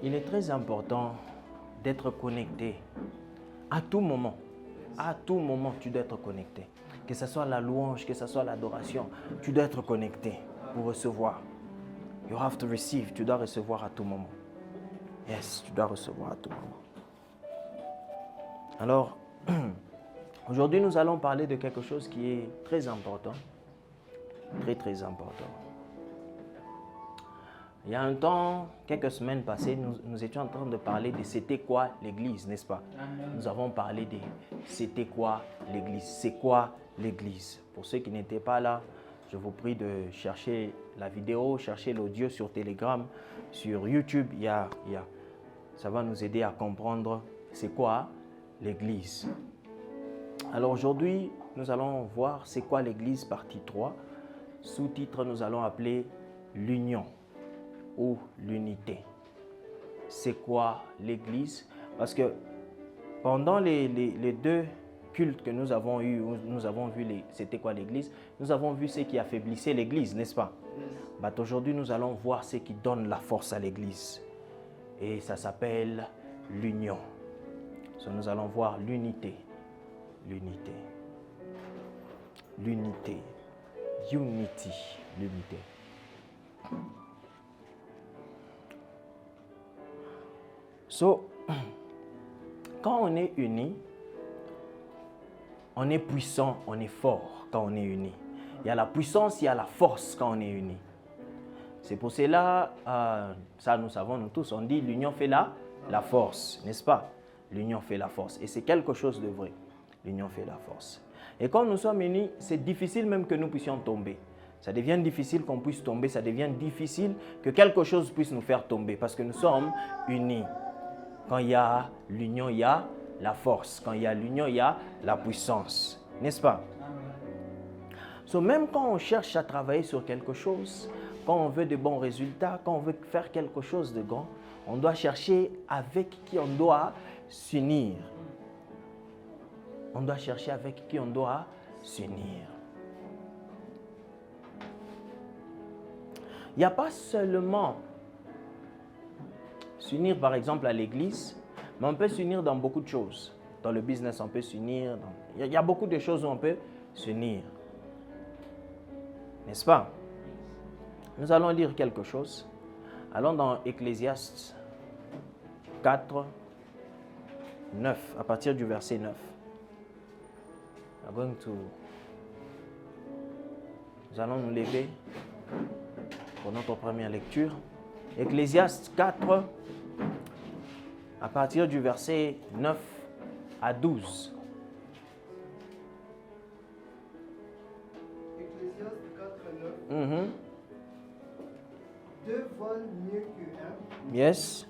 il est très important d'être connecté à tout moment. À tout moment, tu dois être connecté. Que ce soit la louange, que ce soit l'adoration, tu dois être connecté pour recevoir. You have to receive, tu dois recevoir à tout moment. Yes, tu dois recevoir à tout moment. Alors, aujourd'hui, nous allons parler de quelque chose qui est très important. Très, très important. Il y a un temps, quelques semaines passées, nous étions en train de parler de c'était quoi l'Église, n'est-ce pas? Nous avons parlé de c'était quoi l'Église, c'est quoi l'Église. Pour ceux qui n'étaient pas là, je vous prie de chercher la vidéo, chercher l'audio sur Telegram, sur YouTube. Ça va nous aider à comprendre c'est quoi l'Église. Alors aujourd'hui, nous allons voir c'est quoi l'Église, partie 3. Sous-titre, nous allons appeler l'union ou l'unité. C'est quoi l'Église? Parce que pendant les deux cultes que nous avons eus, où nous avons vu c'était quoi l'Église, nous avons vu ce qui affaiblissait l'Église, n'est-ce pas? But aujourd'hui, nous allons voir ce qui donne la force à l'Église. Et ça s'appelle l'union. So, nous allons voir l'unité. L'unité. L'unité. Unity. L'unité. So, quand on est unis, on est puissant, on est fort quand on est unis. Il y a la puissance, il y a la force quand on est unis. C'est pour cela, ça nous savons nous tous, on dit l'union fait la force, n'est-ce pas? L'union fait la force et c'est quelque chose de vrai. L'union fait la force. Et quand nous sommes unis, c'est difficile même que nous puissions tomber. Ça devient difficile qu'on puisse tomber, ça devient difficile que quelque chose puisse nous faire tomber parce que nous sommes unis. Quand il y a l'union, il y a la force. Quand il y a l'union, il y a la puissance. N'est-ce pas? So, même quand on cherche à travailler sur quelque chose, quand on veut de bons résultats, quand on veut faire quelque chose de grand, on doit chercher avec qui on doit s'unir. On doit chercher avec qui on doit s'unir. Il n'y a pas seulement s'unir par exemple à l'église, mais on peut s'unir dans beaucoup de choses. Dans le business, on peut s'unir. Il y a beaucoup de choses où on peut s'unir. N'est-ce pas? Nous allons lire quelque chose. Allons dans Ecclésiaste 4, 9, à partir du verset 9. Nous allons nous lever pour notre première lecture. Ecclésiaste 4, à partir du verset 9 à 12. Ecclésiaste 4, 9. Deux valent mieux qu'un. Yes.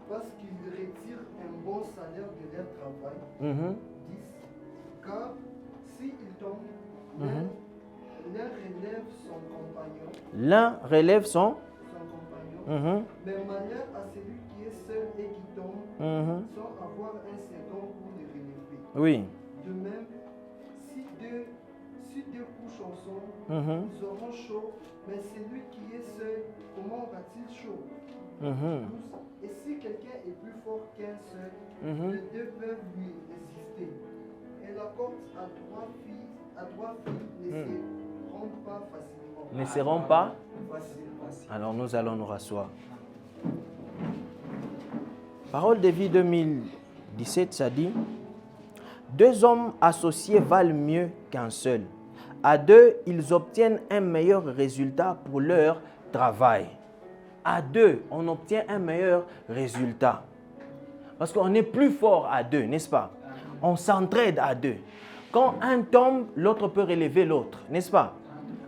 Parce qu'ils retirent un bon salaire de leur travail. 10. Car s'ils tombent, l'un relève son compagnon. L'un relève son compagnon. Mais malheur à celui qui est seul et qui tombe, sans avoir un second pour le relever. Oui. De même, si deux couchent ensemble, ils auront chaud, mais celui qui est seul, comment aura-t-il chaud? 12. Et si quelqu'un est plus fort qu'un seul, les deux peuvent lui résister. Et la corde à trois filles ne seront pas facilement. Ne seront pas facilement. Alors nous allons nous rasseoir. Parole de vie 2017, ça dit: deux hommes associés valent mieux qu'un seul. À deux, ils obtiennent un meilleur résultat pour leur travail. À deux, on obtient un meilleur résultat. Parce qu'on est plus fort à deux, n'est-ce pas? On s'entraide à deux. Quand un tombe, l'autre peut relever l'autre, n'est-ce pas?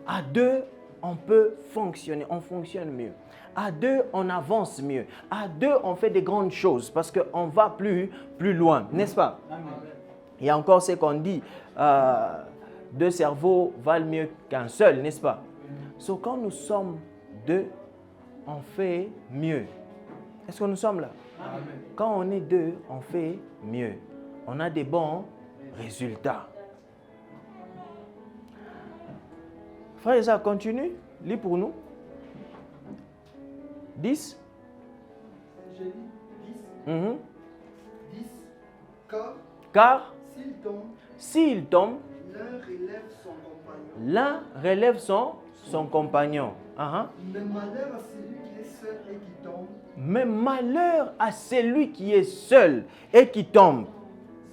À deux, on peut fonctionner, on fonctionne mieux. À deux, on avance mieux. À deux, on fait des grandes choses parce qu'on va plus loin, n'est-ce pas? Il y a encore ce qu'on dit, deux cerveaux valent mieux qu'un seul, n'est-ce pas? So, quand nous sommes deux, on fait mieux. Est-ce que nous sommes là? Amen. Quand on est deux, on fait mieux. On a des bons résultats. Frère Isaac, continue. Lis pour nous. 10. je lis 10. Mhm. 10. Car s'il tombe, s'il tombe, l'un relève son compagnon. l'un relève son compagnon. Uh-huh. Mais malheur à celui qui est seul et qui tombe, Mais malheur à celui qui est seul et qui tombe,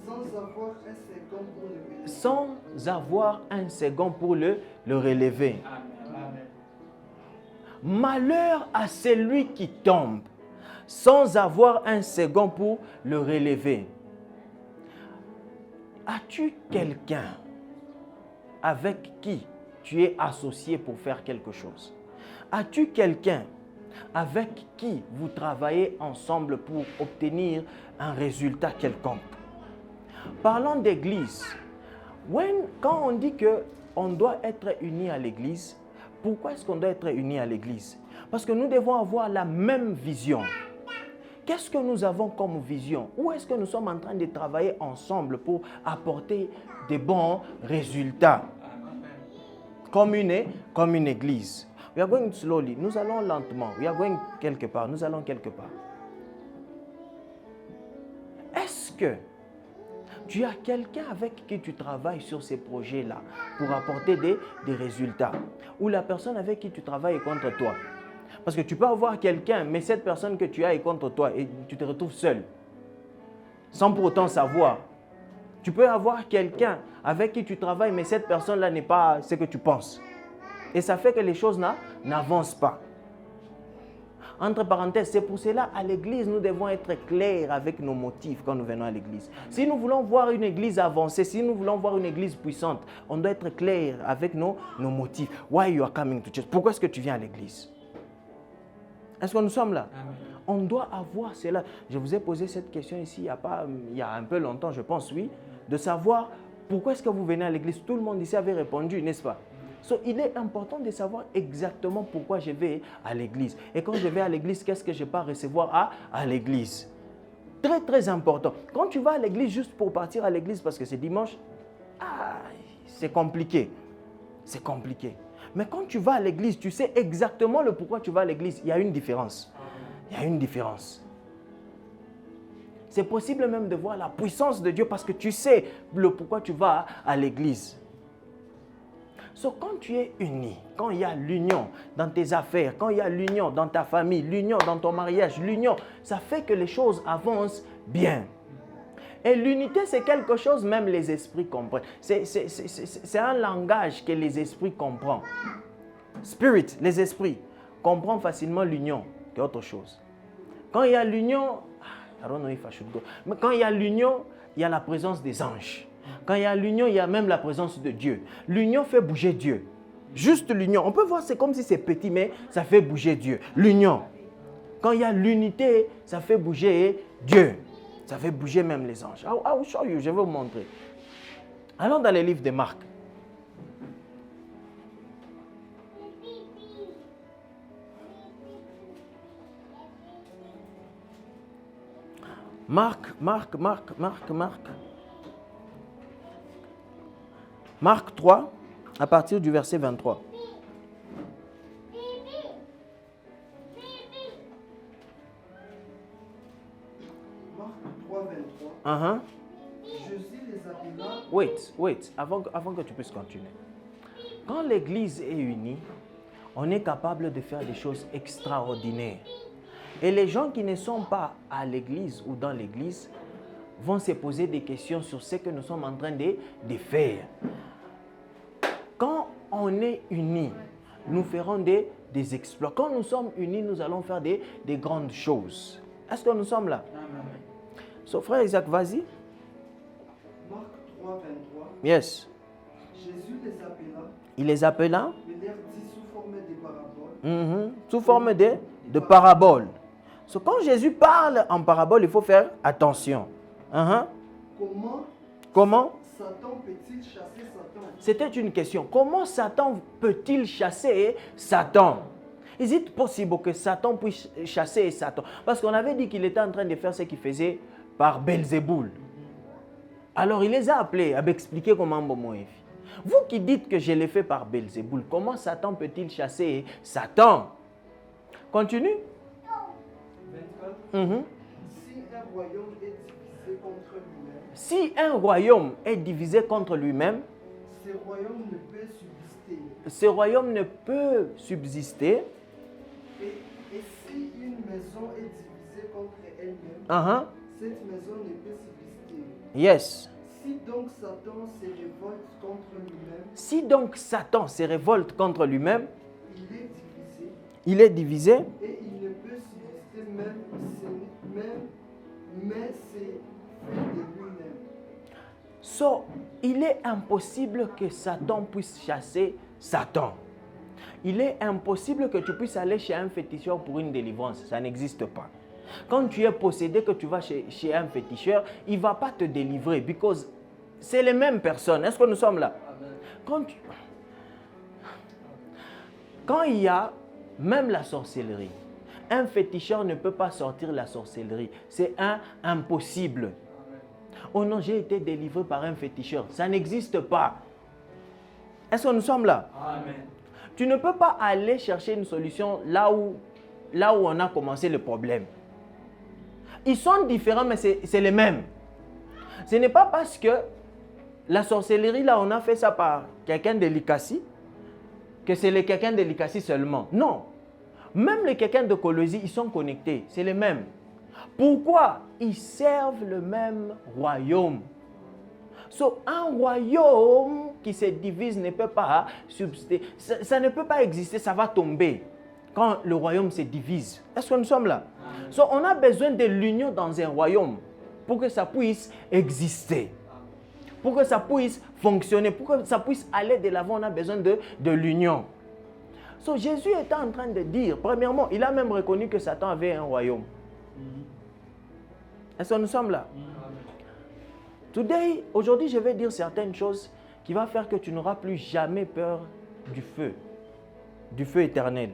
sans avoir un second pour le relever. sans avoir un second pour le relever. Amen. Malheur à celui qui tombe, sans avoir un second pour le relever. As-tu quelqu'un avec qui tu es associé pour faire quelque chose? As-tu quelqu'un avec qui vous travaillez ensemble pour obtenir un résultat quelconque? Parlons d'église. Quand on dit qu'on doit être unis à l'église, pourquoi est-ce qu'on doit être unis à l'église? Parce que nous devons avoir la même vision. Qu'est-ce que nous avons comme vision? Où est-ce que nous sommes en train de travailler ensemble pour apporter des bons résultats? Comme une église. We are going slowly. Nous allons lentement. We are going quelque part. Nous allons quelque part. Est-ce que tu as quelqu'un avec qui tu travailles sur ces projets-là pour apporter des résultats? Ou la personne avec qui tu travailles est contre toi? Parce que tu peux avoir quelqu'un, mais cette personne que tu as est contre toi et tu te retrouves seul, sans pour autant savoir. Tu peux avoir quelqu'un avec qui tu travailles, mais cette personne-là n'est pas ce que tu penses. Et ça fait que les choses n'avancent pas. Entre parenthèses, c'est pour cela, à l'église, nous devons être clairs avec nos motifs quand nous venons à l'église. Si nous voulons voir une église avancée, si nous voulons voir une église puissante, on doit être clair avec nos motifs. Why you are coming to church? Pourquoi est-ce que tu viens à l'église? Est-ce que nous sommes là? Amen. On doit avoir cela. Je vous ai posé cette question ici il y a un peu longtemps, je pense, oui, de savoir pourquoi est-ce que vous venez à l'église. Tout le monde ici avait répondu, n'est-ce pas? So, il est important de savoir exactement pourquoi je vais à l'église. Et quand je vais à l'église, qu'est-ce que je peux recevoir à l'église? Très, très important. Quand tu vas à l'église juste pour partir à l'église parce que c'est dimanche, c'est compliqué. C'est compliqué. Mais quand tu vas à l'église, tu sais exactement le pourquoi tu vas à l'église. Il y a une différence. Il y a une différence. C'est possible même de voir la puissance de Dieu parce que tu sais le pourquoi tu vas à l'église. So, quand tu es uni, quand il y a l'union dans tes affaires, quand il y a l'union dans ta famille, l'union dans ton mariage, l'union, ça fait que les choses avancent bien. Et l'unité, c'est quelque chose, même les esprits comprennent. C'est un langage que les esprits comprennent. Spirit, les esprits, comprennent facilement l'union, c'est autre chose. Quand il y a l'union, I don't know if I should go. Mais quand il y a l'union, il y a la présence des anges. Quand il y a l'union, il y a même la présence de Dieu. L'union fait bouger Dieu. Juste l'union. On peut voir, c'est comme si c'est petit, mais ça fait bouger Dieu. L'union. Quand il y a l'unité, ça fait bouger Dieu. Ça fait bouger même les anges. I will show you, je vais vous montrer. Allons dans les livres de Marc. Marc 3, à partir du verset 23. Marc 3, 23. Jésus les appela. Wait, avant que tu puisses continuer. Quand l'église est unie, on est capable de faire des choses extraordinaires. Et les gens qui ne sont pas à l'église ou dans l'église vont se poser des questions sur ce que nous sommes en train de faire. Quand on est unis, nous ferons des exploits. Quand nous sommes unis, nous allons faire des grandes choses. Est-ce que nous sommes là? So, frère Isaac, vas-y. Marc 3, 23. Yes. Jésus les appela. Il les appela. Il leur dit sous forme de parabole. Sous forme de parabole. So, quand Jésus parle en parabole, il faut faire attention. Comment Satan peut-il chasser Satan? C'était une question. Comment Satan peut-il chasser Satan? Is it possible que Satan puisse chasser Satan? Parce qu'on avait dit qu'il était en train de faire ce qu'il faisait par Belzéboul. Alors il les a appelés à m'expliquer comment bon est fait. Vous qui dites que je l'ai fait par Belzéboul, comment Satan peut-il chasser Satan? Continue. 24. Si un royaume est divisé contre lui-même, Si un royaume est divisé contre lui-même, ce royaume ne peut subsister. ce royaume ne peut subsister. Et si une maison est divisée contre elle-même, Uh-huh. cette maison ne peut subsister. Yes. Si donc Satan se révolte contre lui-même, Si donc Satan se révolte contre lui-même, il est divisé et et il ne peut subsister mais c'est fait de lui-même. So, il est impossible que Satan puisse chasser Satan. Il est impossible que tu puisses aller chez un féticheur pour une délivrance. Ça n'existe pas. Quand tu es possédé, que tu vas chez un féticheur, il ne va pas te délivrer parce que c'est les mêmes personnes. Est-ce que nous sommes là? Quand il y a même la sorcellerie, un féticheur ne peut pas sortir la sorcellerie. C'est impossible. Oh non, j'ai été délivré par un féticheur. Ça n'existe pas. Est-ce que nous sommes là? Amen. Tu ne peux pas aller chercher une solution là où on a commencé le problème. Ils sont différents, mais c'est les mêmes. Ce n'est pas parce que la sorcellerie, là, on a fait ça par quelqu'un de l'Ikasi, que c'est les quelqu'un de l'Ikasi seulement. Non. Même les quelqu'un de Colosie, ils sont connectés. C'est les mêmes. Pourquoi? Ils servent le même royaume. Un royaume qui se divise ne peut pas subsister. Ça ne peut pas exister, ça va tomber quand le royaume se divise. Est-ce que nous sommes là? On a besoin de l'union dans un royaume pour que ça puisse exister. Pour que ça puisse fonctionner, pour que ça puisse aller de l'avant, on a besoin de l'union. Jésus était en train de dire, premièrement, il a même reconnu que Satan avait un royaume. Est-ce que nous sommes là? Aujourd'hui, je vais dire certaines choses qui vont faire que tu n'auras plus jamais peur du feu éternel.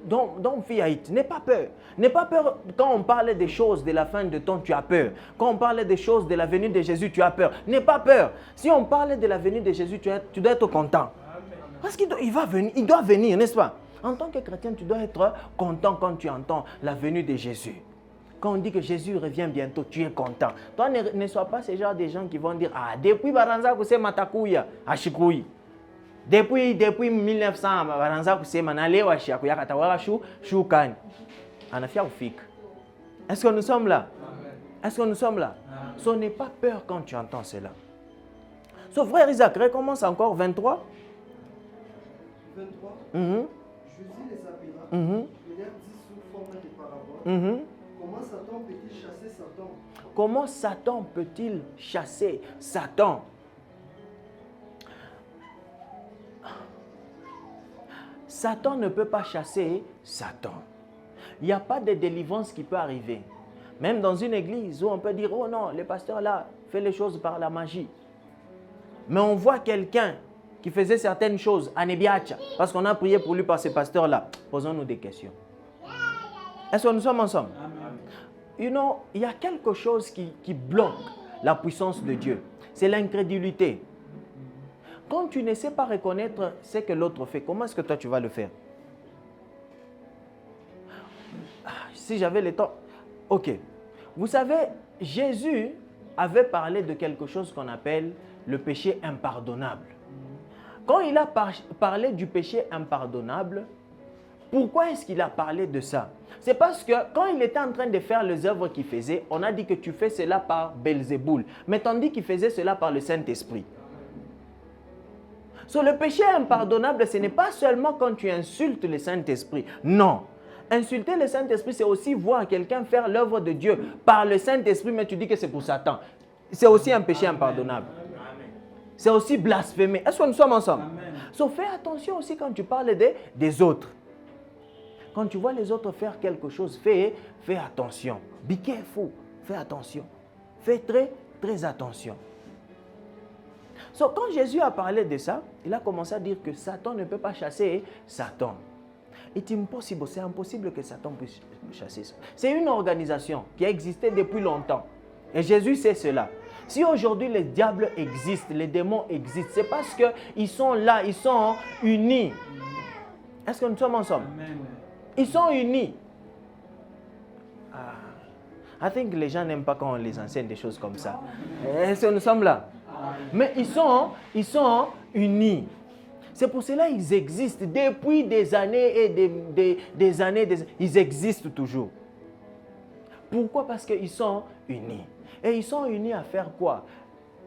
Donc, Fiaït, n'aie pas peur. N'aie pas peur quand on parle des choses de la fin de temps, tu as peur. Quand on parle des choses de la venue de Jésus, tu as peur. N'aie pas peur. Si on parle de la venue de Jésus, tu dois être content. Parce qu'il va venir, il doit venir, n'est-ce pas? En tant que chrétien, tu dois être content quand tu entends la venue de Jésus. Quand on dit que Jésus revient bientôt, tu es content. Toi, ne sois pas ce genre de gens qui vont dire « Ah, depuis Baranza, c'est Matakouya, à Chikoui. Depuis 1900, Baranza, c'est Manale, à Chikoui, Katawara, Choukan. » Anafia ou Fik. Est-ce que nous sommes là? Est-ce que nous sommes là? So, n'aie pas peur quand tu entends cela. So, frère Isaac, recommence encore 23. 23. Mhm. Jésus les appela, Mhm. il leur dit sous forme de parabole, Mhm. comment Satan peut-il chasser Satan? Comment Satan peut-il chasser Satan? Satan ne peut pas chasser Satan. Il n'y a pas de délivrance qui peut arriver. Même dans une église où on peut dire, oh non, le pasteur là fait les choses par la magie. Mais on voit quelqu'un qui faisait certaines choses à Nebiacha, parce qu'on a prié pour lui par ce pasteur-là. Posons-nous des questions. Est-ce que nous sommes ensemble? You know, il y a quelque chose qui bloque la puissance de Dieu. C'est l'incrédulité. Quand tu ne sais pas reconnaître ce que l'autre fait, comment est-ce que toi tu vas le faire? Si j'avais le temps... Ok. Vous savez, Jésus avait parlé de quelque chose qu'on appelle le péché impardonnable. Quand il a parlé du péché impardonnable, pourquoi est-ce qu'il a parlé de ça? C'est parce que quand il était en train de faire les œuvres qu'il faisait, on a dit que tu fais cela par Belzéboul. Mais tandis qu'il faisait cela par le Saint-Esprit. Le péché impardonnable, ce n'est pas seulement quand tu insultes le Saint-Esprit. Non. Insulter le Saint-Esprit, c'est aussi voir quelqu'un faire l'œuvre de Dieu par le Saint-Esprit, mais tu dis que c'est pour Satan. C'est aussi un péché impardonnable. C'est aussi blasphémer. Est-ce que nous sommes ensemble? Fais attention aussi quand tu parles des autres. Quand tu vois les autres faire quelque chose, fais attention. Be careful. Fais attention. Fais très, très attention. Quand Jésus a parlé de ça, il a commencé à dire que Satan ne peut pas chasser Satan. C'est impossible que Satan puisse chasser ça. C'est une organisation qui a existé depuis longtemps. Et Jésus sait cela. Si aujourd'hui les diables existent, les démons existent, c'est parce qu'ils sont là, ils sont unis. Est-ce que nous sommes ensemble? Ils sont unis. I think les gens n'aiment pas quand on les enseigne des choses comme ça. Est-ce que nous sommes là? Mais ils sont unis. C'est pour cela qu'ils existent depuis des années et des années. Ils existent toujours. Pourquoi? Parce qu'ils sont unis. Et ils sont unis à faire quoi?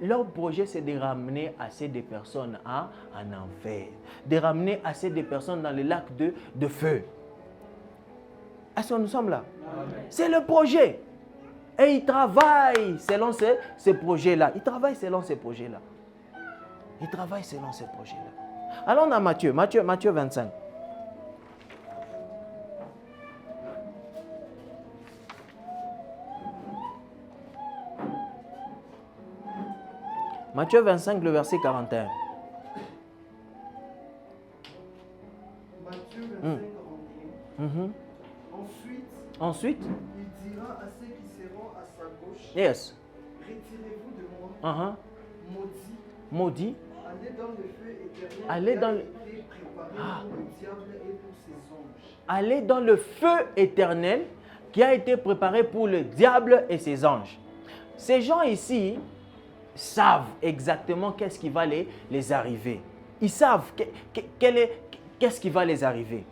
Leur projet, c'est de ramener assez de personnes en enfer. De ramener assez de personnes dans le lac de feu. Est-ce que nous sommes là? C'est le projet. Et ils travaillent selon ces projets-là. Ils travaillent selon ces projets-là. Ils travaillent selon ces projets-là. Allons dans Matthieu 25. Matthieu 25, le verset 41. Matthieu 25, 41. Ensuite, il dira à ceux qui seront à sa gauche, yes. retirez-vous de moi, Maudit. allez dans le feu éternel Allez qui dans a le- été préparé pour le diable et pour ses anges. Allez dans le feu éternel qui a été préparé pour le diable et ses anges. Ces gens ici savent exactement qu'est-ce qui va les arriver. Ils savent qu'est-ce qui va les arriver.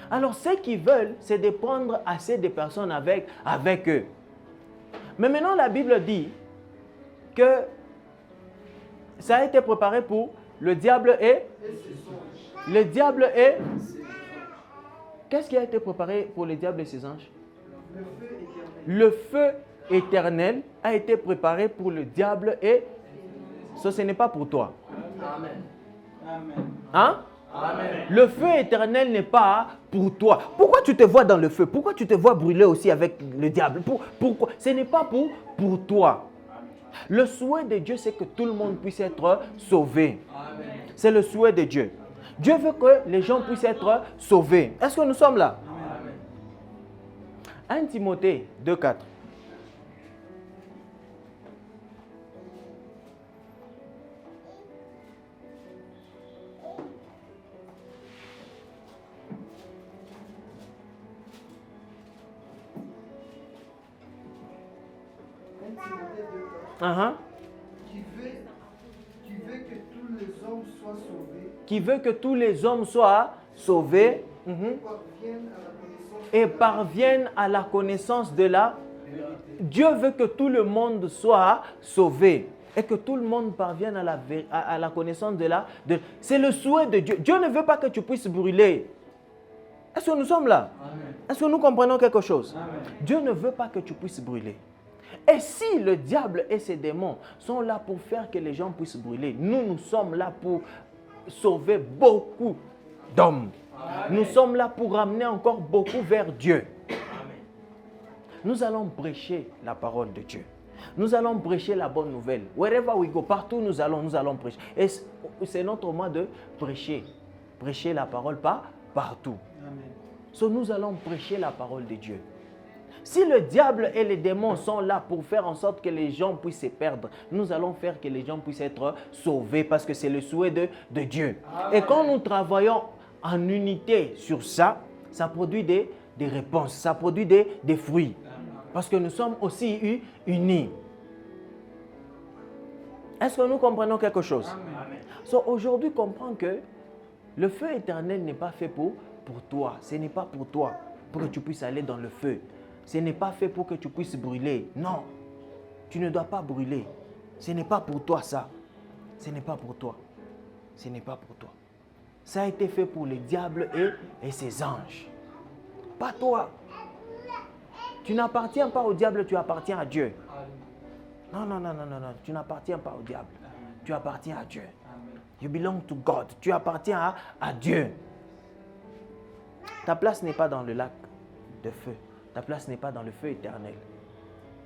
Alors, ce qu'ils veulent, c'est de prendre assez de personnes avec eux. Mais maintenant, la Bible dit que ça a été préparé pour le diable et le diable et... Qu'est-ce qui a été préparé pour le diable et ses anges? Le feu éternel a été préparé pour le diable et... Ça, ce n'est pas pour toi. Amen. Hein? Amen. Le feu éternel n'est pas pour toi. Pourquoi tu te vois dans le feu? Pourquoi tu te vois brûler aussi avec le diable? Pourquoi? Ce n'est pas pour toi. Le souhait de Dieu, c'est que tout le monde puisse être sauvé. C'est le souhait de Dieu. Dieu veut que les gens puissent être sauvés. Est-ce que nous sommes là? 1 Timothée 2,4. Qui veut que tous les hommes soient sauvés et parviennent à la connaissance de la... Dieu veut que tout le monde soit sauvé et que tout le monde parvienne à la connaissance de la... C'est le souhait de Dieu. Dieu ne veut pas que tu puisses brûler. Est-ce que nous sommes là? Est-ce que nous comprenons quelque chose? Dieu ne veut pas que tu puisses brûler. Et si le diable et ses démons sont là pour faire que les gens puissent brûler, nous sommes là pour sauver beaucoup d'hommes. Nous sommes là pour ramener encore beaucoup vers Dieu. Nous allons prêcher la parole de Dieu. Nous allons prêcher la bonne nouvelle. Wherever we go, partout nous allons prêcher. Et c'est notre mois de prêcher. Prêcher la parole partout. So, nous allons prêcher la parole de Dieu. Si le diable et les démons sont là pour faire en sorte que les gens puissent se perdre, nous allons faire que les gens puissent être sauvés parce que c'est le souhait de Dieu. Amen. Et quand nous travaillons en unité sur ça, ça produit des réponses, ça produit des fruits. Parce que nous sommes aussi unis. Est-ce que nous comprenons quelque chose? So, aujourd'hui, comprends que le feu éternel n'est pas fait pour toi. Ce n'est pas pour toi, pour que tu puisses aller dans le feu. Ce n'est pas fait pour que tu puisses brûler. Non, tu ne dois pas brûler. Ce n'est pas pour toi ça. Ce n'est pas pour toi. Ce n'est pas pour toi. Ça a été fait pour le diable et ses anges. Pas toi. Tu n'appartiens pas au diable, tu appartiens à Dieu. Non. Tu n'appartiens pas au diable. Tu appartiens à Dieu. You belong to God. Tu appartiens à Dieu. Ta place n'est pas dans le lac de feu. Ta place n'est pas dans le feu éternel.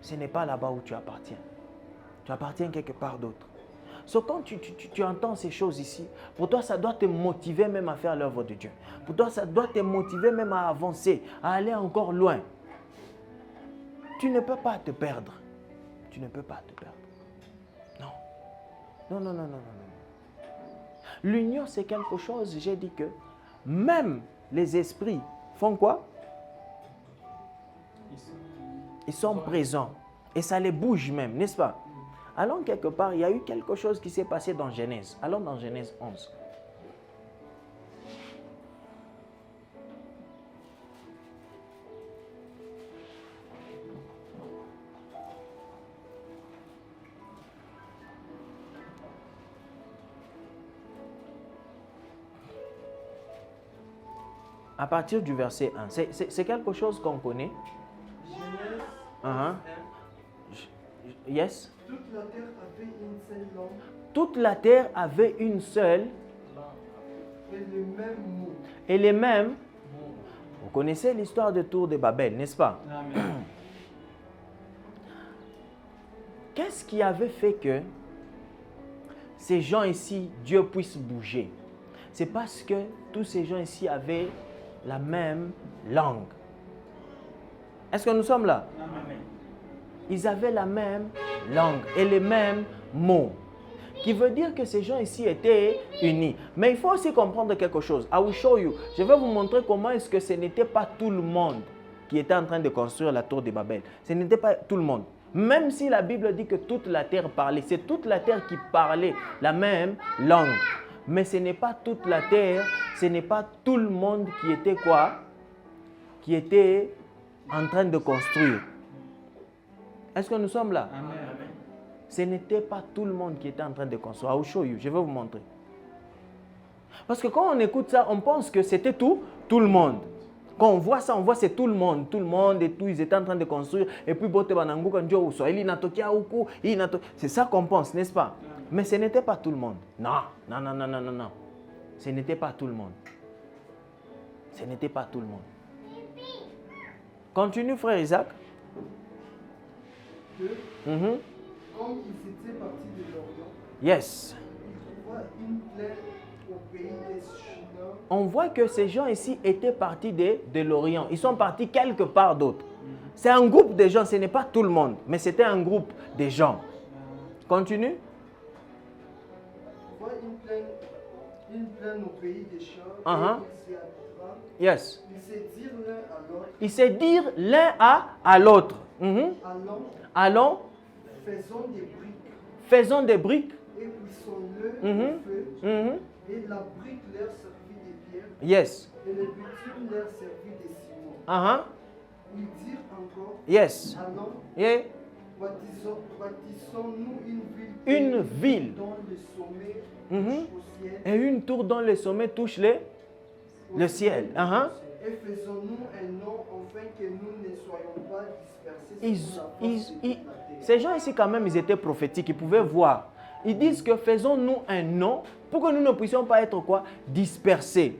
Ce n'est pas là-bas où tu appartiens. Tu appartiens quelque part d'autre. So, quand tu entends ces choses ici, pour toi, ça doit te motiver même à faire l'œuvre de Dieu. Pour toi, ça doit te motiver même à avancer, à aller encore loin. Tu ne peux pas te perdre. Tu ne peux pas te perdre. Non. L'union, c'est quelque chose, j'ai dit que même les esprits font quoi? Ils sont présents. Et ça les bouge même, n'est-ce pas? Allons quelque part, il y a eu quelque chose qui s'est passé dans Genèse. Allons dans Genèse 11. À partir du verset 1, c'est quelque chose qu'on connaît. Genèse Yes. Toute la terre avait une seule langue Toute la terre avait une seule et le même mot. et les mêmes. Vous connaissez l'histoire de Tour de Babel, n'est-ce pas? Amen. Qu'est-ce qui avait fait que ces gens ici, Dieu puisse bouger? C'est parce que tous ces gens ici avaient la même langue. Est-ce que nous sommes là? Amen. Ils avaient la même langue et les mêmes mots. Qui veut dire que ces gens ici étaient unis. Mais il faut aussi comprendre quelque chose. I will show you. Je vais vous montrer comment est-ce que ce n'était pas tout le monde qui était en train de construire la tour de Babel. Ce n'était pas tout le monde. Même si la Bible dit que toute la terre parlait, c'est toute la terre qui parlait la même langue. Mais ce n'est pas toute la terre, ce n'est pas tout le monde qui était quoi? Qui était en train de construire. Est-ce que nous sommes là? Amen. Ce n'était pas tout le monde qui était en train de construire. I will show you. Je vais vous montrer. Parce que quand on écoute ça, on pense que c'était tout le monde. Quand on voit ça, on voit c'est tout le monde et tout, ils étaient en train de construire. Et puis, c'est ça qu'on pense, n'est-ce pas? Mais ce n'était pas tout le monde. Non. Ce n'était pas tout le monde. Ce n'était pas tout le monde. Continue, frère Isaac. Comme ils étaient partis de l'Orient, Yes. ils trouvaient une plaine au pays des Shinar. On voit que ces gens ici étaient partis de l'Orient. Ils sont partis quelque part d'autre. C'est un groupe de gens, ce n'est pas tout le monde, mais c'était un groupe de gens. Continue. Ils voient une plaine au pays des Shinar. Uh-huh. Et ils s'y attirent. Yes. Ils se dirent l'un à l'autre. Ils se dirent l'un à l'autre. Allons, Faisons des briques faisons des briques. et cuissons-le Mhm. au feu. Mhm. Et la brique leur servit des pierres Yes. et le bitume leur servit des ciments. Uh-huh. Ils dirent encore, Yes. allons, Yeah. bâtissons-nous Une ville. dont le sommet Mhm. touche au ciel. Et une tour dont le sommet touche le ciel. Uh-huh. Et faisons-nous un nom afin que nous ne soyons pas dispersés Ils- sur la ils- face de ils- toute la terre. Ces gens ici, quand même, ils étaient prophétiques, ils pouvaient voir. Ils disent que faisons-nous un nom pour que nous ne puissions pas être quoi? Dispersés.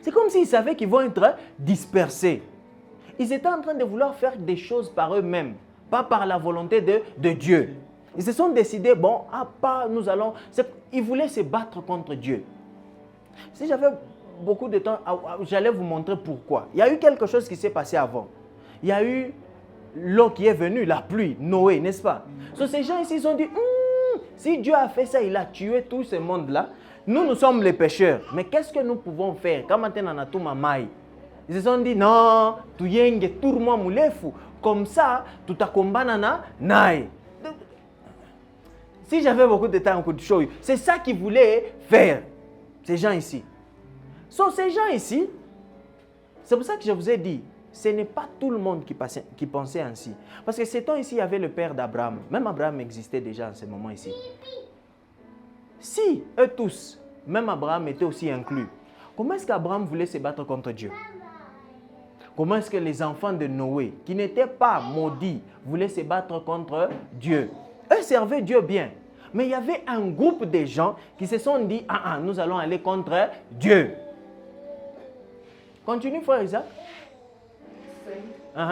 C'est comme s'ils savaient qu'ils vont être dispersés. Ils étaient en train de vouloir faire des choses par eux-mêmes, pas par la volonté de Dieu. Ils se sont décidés, bon, nous allons... Ils voulaient se battre contre Dieu. Si j'avais beaucoup de temps, j'allais vous montrer pourquoi. Il y a eu quelque chose qui s'est passé avant. Il y a eu l'eau qui est venue, la pluie, Noé, n'est-ce pas? So, ces gens ici, ils ont dit, si Dieu a fait ça, il a tué tout ce monde-là. Nous sommes les pécheurs. Mais qu'est-ce que nous pouvons faire? Ils se sont dit, non, tu yenge tourment moulefu. Comme ça, tu t'accompagnes naï. Si j'avais beaucoup de temps, on could show you. C'est ça qu'ils voulaient faire, ces gens ici. So, ces gens ici, c'est pour ça que je vous ai dit, ce n'est pas tout le monde qui pensait ainsi. Parce que ces temps ici, il y avait le père d'Abraham. Même Abraham existait déjà en ce moment ici. Si eux tous, même Abraham était aussi inclus, comment est-ce qu'Abraham voulait se battre contre Dieu? Comment est-ce que les enfants de Noé, qui n'étaient pas maudits, voulaient se battre contre Dieu? Eux servaient Dieu bien. Mais il y avait un groupe de gens qui se sont dit, nous allons aller contre Dieu. Continue, frère Isaac. 5.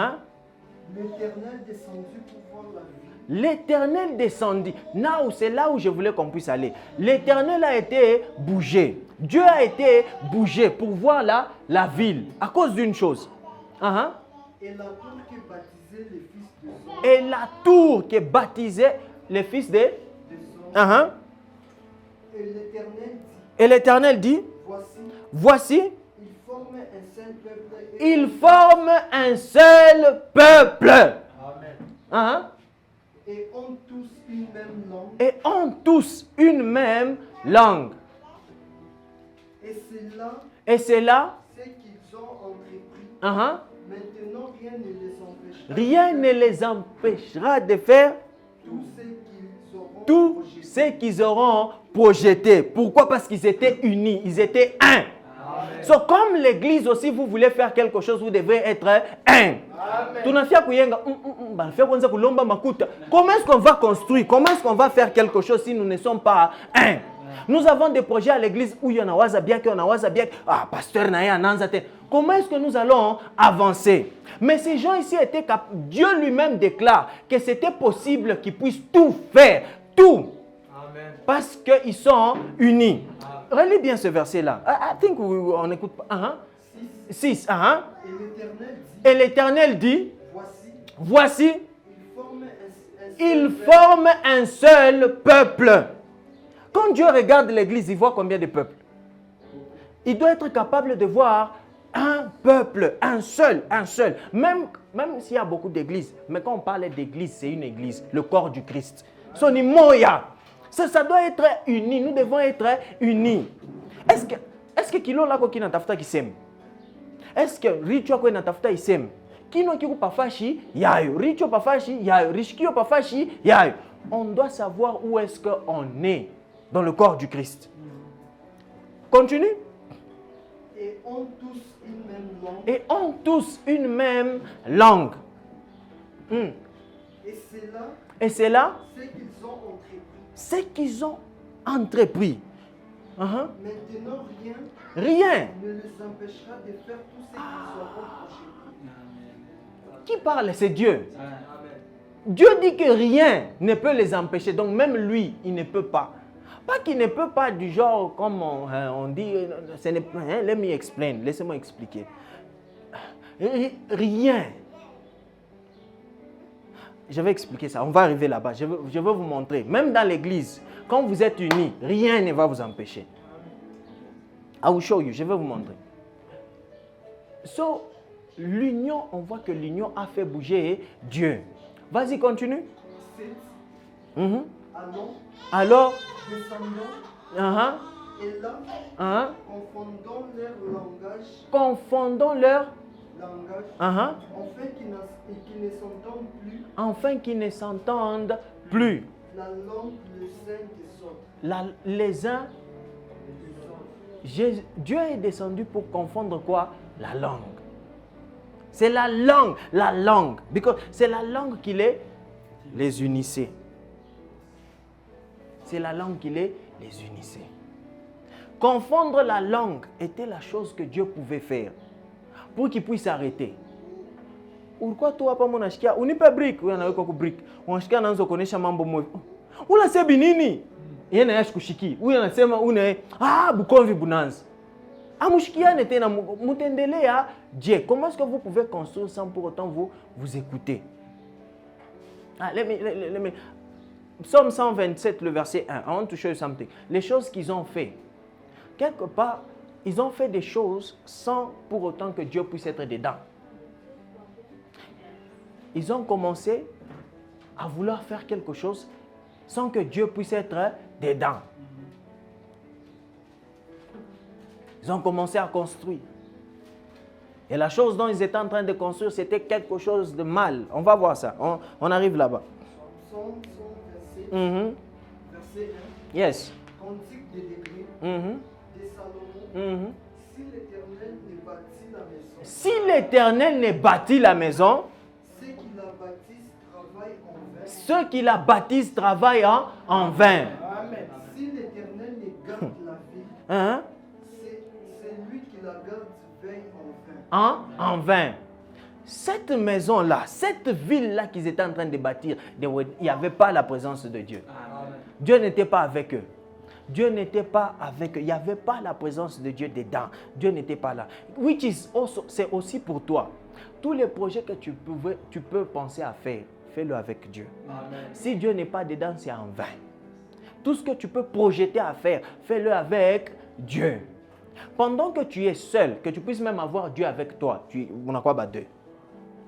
L'Éternel descendit pour voir la vie. L'Éternel descendit. C'est là où je voulais qu'on puisse aller. L'Éternel a été bougé. Dieu a été bougé pour voir la ville à cause d'une chose. Et la tour qui baptisait les fils de Zon. Et la tour qui baptisait les fils de... Et l'Éternel dit, voici, ils forment un seul peuple. ils forment un seul peuple. Et ont tous une même langue. Et ont tous une même langue. Et c'est là Et c'est là, ce qu'ils ont entrepris. uh-huh, Maintenant, rien ne les empêchera. rien ne les empêchera de faire Tout ce qu'ils auront projeté. Pourquoi? Parce qu'ils étaient unis, ils étaient un. So, comme l'église aussi, vous voulez faire quelque chose, vous devrez être un. Comment est-ce qu'on va construire? Comment est-ce qu'on va faire quelque chose si nous ne sommes pas un? Nous avons des projets à l'église où il y en a Wazabiak, pasteur Naya Nanzate. Comment est-ce que nous allons avancer? Mais ces gens ici étaient capables. Dieu lui-même déclare que c'était possible qu'ils puissent tout faire. Tout. Amen. Parce qu'ils sont unis. Relis bien ce verset-là. I think on écoute pas. 6. Et l'Éternel dit, voici, ils forment un seul peuple. Quand Dieu regarde l'église, il voit combien de peuples? Il doit être capable de voir un peuple, un seul. Même s'il y a beaucoup d'églises, mais quand on parle d'église, c'est une église, le corps du Christ. Soni moya. Ça doit être uni. Nous devons être unis. Est-ce que kilo la ko kina tafuta kisem? Est-ce que richo ko na tafuta isem? Kino kiku pafashi yayo, richo pafashi yayo, rishkio pafashi yayo. On doit savoir où est-ce qu'on est dans le corps du Christ. Continue. Et ont tous une même langue. Et ont tous une même langue. Et c'est là ce qu'ils ont entrepris. Maintenant, rien ne les empêchera de faire tout ce qu'ils auront projeté. Qui parle? C'est Dieu. Dieu dit que rien ne peut les empêcher. Donc même lui, il ne peut pas. Pas qu'il ne peut pas du genre, comme on dit, let me explain, laissez-moi expliquer. Rien. Je vais expliquer ça, on va arriver là-bas, je vais vous montrer. Même dans l'église, quand vous êtes unis, rien ne va vous empêcher. I will show you, je vais vous montrer. So, l'union, on voit que l'union a fait bouger Dieu. Vas-y, continue. Alors, descendons, et là, confondons leur langage, afin qu'ils ne s'entendent plus. La langue les uns des autres. Les uns. Dieu est descendu pour confondre quoi? La langue. C'est la langue. C'est la langue qui les unissait. C'est la langue qui les unissait. Confondre la langue était la chose que Dieu pouvait faire pour qu'il puisse arrêter. Pourquoi toi pas mon ashikia? On n'est pas brique, on a quoi brique. On ashikia nanzo konesha mambo mwe. Ula sebi nini? Yena yashikushiki. Uya nasema une bukonvi bunanzi. Amushikiane tena mutendelea Dieu. Comment est-ce que vous pouvez construire sans pour autant vous écouter? Let me Psaume 127, le verset 1. I want to show you something. Les choses qu'ils ont fait, quelque part, ils ont fait des choses sans pour autant que Dieu puisse être dedans. Ils ont commencé à vouloir faire quelque chose sans que Dieu puisse être dedans. Ils ont commencé à construire. Et la chose dont ils étaient en train de construire, c'était quelque chose de mal. On va voir ça. On arrive là-bas. Verset 1. Yes. Cantique des décrets de Salomon. Si l'Éternel ne bâtit la maison, ceux qui la bâtissent travaillent en vain. Amen. Si l'Éternel ne garde la ville, c'est lui qui la garde veille en vain. En vain. Cette maison-là, cette ville-là qu'ils étaient en train de bâtir, il n'y avait pas la présence de Dieu. Amen. Dieu n'était pas avec eux. Dieu n'était pas avec eux. Il n'y avait pas la présence de Dieu dedans. Dieu n'était pas là. C'est aussi pour toi. Tous les projets que tu peux penser à faire, fais-le avec Dieu. Amen. Si Dieu n'est pas dedans, c'est en vain. Tout ce que tu peux projeter à faire, fais-le avec Dieu. Pendant que tu es seul, que tu puisses même avoir Dieu avec toi, on a quoi? Deux.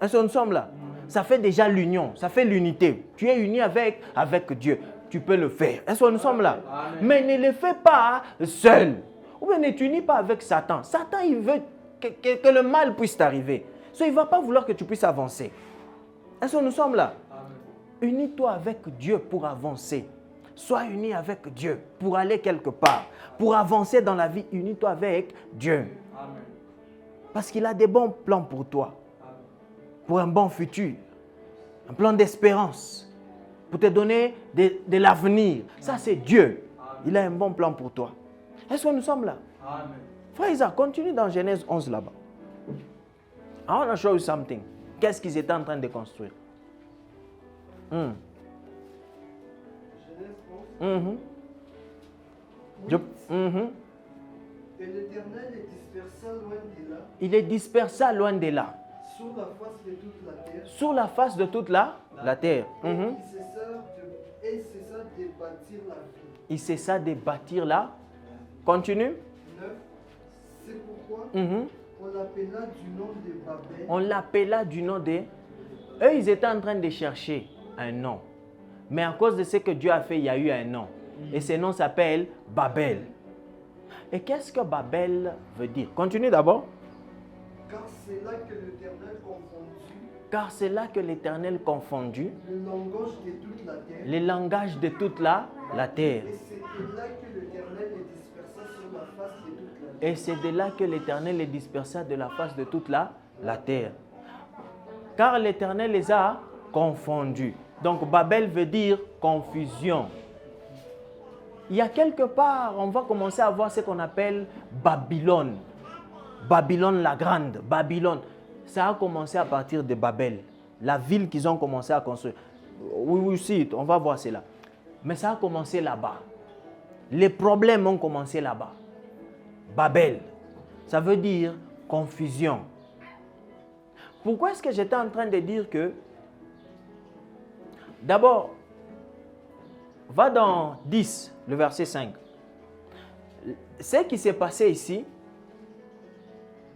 Est-ce que nous sommes là? Ça fait déjà l'union, ça fait l'unité. Tu es uni avec Dieu. Tu peux le faire. Est-ce que nous sommes là? Amen. Mais ne le fais pas seul. Ou bien ne t'unis pas avec Satan. Satan, il veut que le mal puisse t'arriver. Il ne va pas vouloir que tu puisses avancer. Est-ce que nous sommes là? Amen. Unis-toi avec Dieu pour avancer. Sois uni avec Dieu pour aller quelque part. Pour avancer dans la vie, unis-toi avec Dieu. Amen. Parce qu'il a des bons plans pour toi. Amen. Pour un bon futur. Un plan d'espérance. Pour te donner de l'avenir. Ça, c'est Dieu. Il a un bon plan pour toi. Est-ce que nous sommes là? Amen. Frère Isaac, continue dans Genèse 11 là-bas. I want to show you something. Qu'est-ce qu'ils étaient en train de construire? Genèse 11. Mhm. Oui. Mhm. Et l'Éternel les dispersa loin de là, Il les dispersa loin de là. sur la face de toute la terre. Sur la face de toute la terre. Mhm. Et il cessa de bâtir la ville. Il cessa de bâtir là. Continue. 9. C'est pourquoi Mhm. on l'appela du nom de Babel. On l'appela du nom de... Eux, ils étaient en train de chercher un nom. Mais à cause de ce que Dieu a fait, il y a eu un nom. Et ce nom s'appelle Babel. Et qu'est-ce que Babel veut dire? Continue d'abord. Car c'est là que l'Éternel confondit Car c'est là que l'Éternel confondit le langage de toute la terre. les langages de toute la terre. Et c'était là que l'Éternel les dispersa sur la face de toute la terre. Et c'est de là que l'Éternel les dispersa de la face de toute la terre. Car l'Éternel les a confondus. Donc Babel veut dire confusion. Il y a quelque part, on va commencer à voir ce qu'on appelle Babylone. Babylone la grande, Babylone. Ça a commencé à partir de Babel. La ville qu'ils ont commencé à construire. Oui, si, on va voir cela. Mais ça a commencé là-bas. Les problèmes ont commencé là-bas. Babel, ça veut dire confusion. Pourquoi est-ce que j'étais en train de dire que... D'abord, va dans 10, le verset 5. Ce qui s'est passé ici,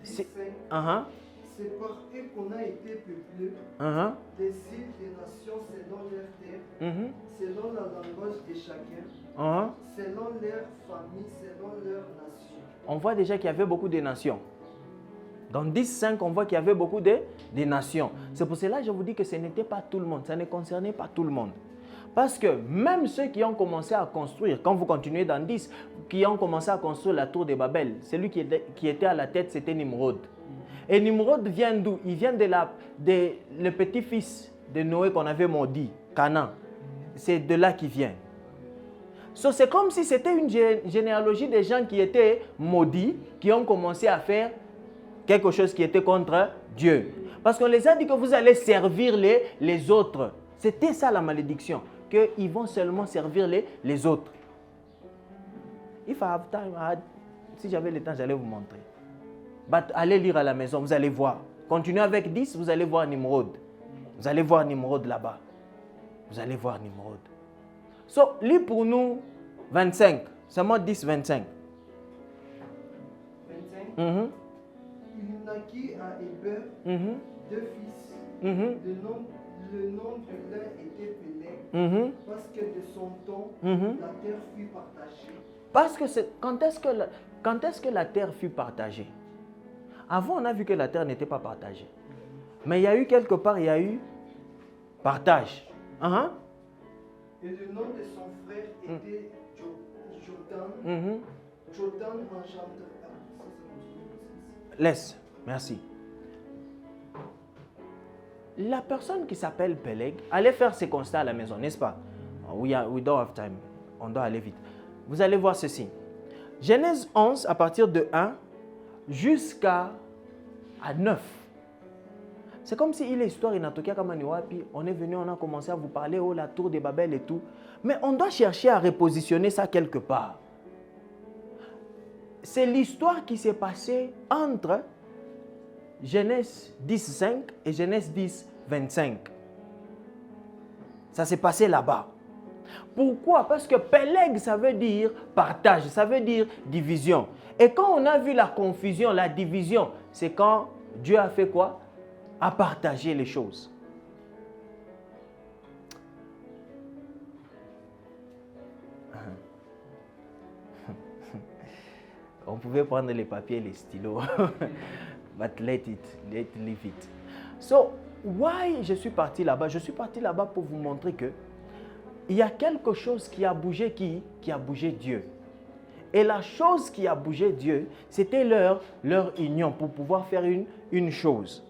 c'est par eux qu'on a été peuplés, des îles, des nations selon leur terre, selon la langage de chacun, selon leur famille, selon leur nation. On voit déjà qu'il y avait beaucoup de nations. Dans 10.5, on voit qu'il y avait beaucoup de nations. C'est pour cela que je vous dis que ce n'était pas tout le monde. Ça ne concernait pas tout le monde. Parce que même ceux qui ont commencé à construire, quand vous continuez dans 10, qui ont commencé à construire la tour de Babel, celui qui était à la tête, c'était Nimrod. Et Nimrod vient d'où? Il vient le petit-fils de Noé qu'on avait maudit, Canaan. C'est de là qu'il vient. C'est comme si c'était une généalogie des gens qui étaient maudits, qui ont commencé à faire quelque chose qui était contre Dieu. Parce qu'on les a dit que vous allez servir les autres. C'était ça la malédiction. Qu'ils vont seulement servir les autres. If I have time, si j'avais le temps, j'allais vous montrer. Allez lire à la maison, vous allez voir. Continuez avec 10, vous allez voir Nimrod. Vous allez voir Nimrod là-bas. Vous allez voir Nimrod. Lis pour nous 25. Seulement 10, 25. 25. Il naquit à Héber 2 fils. Le nom de l'un était Péleg, parce que de son temps, la terre fut partagée. Parce que quand est-ce que la terre fut partagée? Avant, on a vu que la terre n'était pas partagée. Mais il y a eu quelque part, il y a eu partage. Et le nom de son frère était Jotam. Jotam engendre. Laisse, merci. La personne qui s'appelle Péleg, allez faire ces constats à la maison, n'est-ce pas? We don't have time. On doit aller vite. Vous allez voir ceci. Genèse 11, à partir de 1 jusqu'à 9. C'est comme si il est histoire inatokea kama ni wapi. On est venu, on a commencé à vous parler, oh, la tour de Babel et tout. Mais on doit chercher à repositionner ça quelque part. C'est l'histoire qui s'est passée entre Genèse 10.5 et Genèse 10.25. Ça s'est passé là-bas. Pourquoi? Parce que Péleg, ça veut dire partage, ça veut dire division. Et quand on a vu la confusion, la division, c'est quand Dieu a fait quoi? A partagé les choses. On pouvait prendre les papiers et les stylos. But leave it. So, why je suis parti là-bas? Je suis parti là-bas pour vous montrer que il y a quelque chose qui a bougé qui a bougé Dieu. Et la chose qui a bougé Dieu, c'était leur union pour pouvoir faire une chose.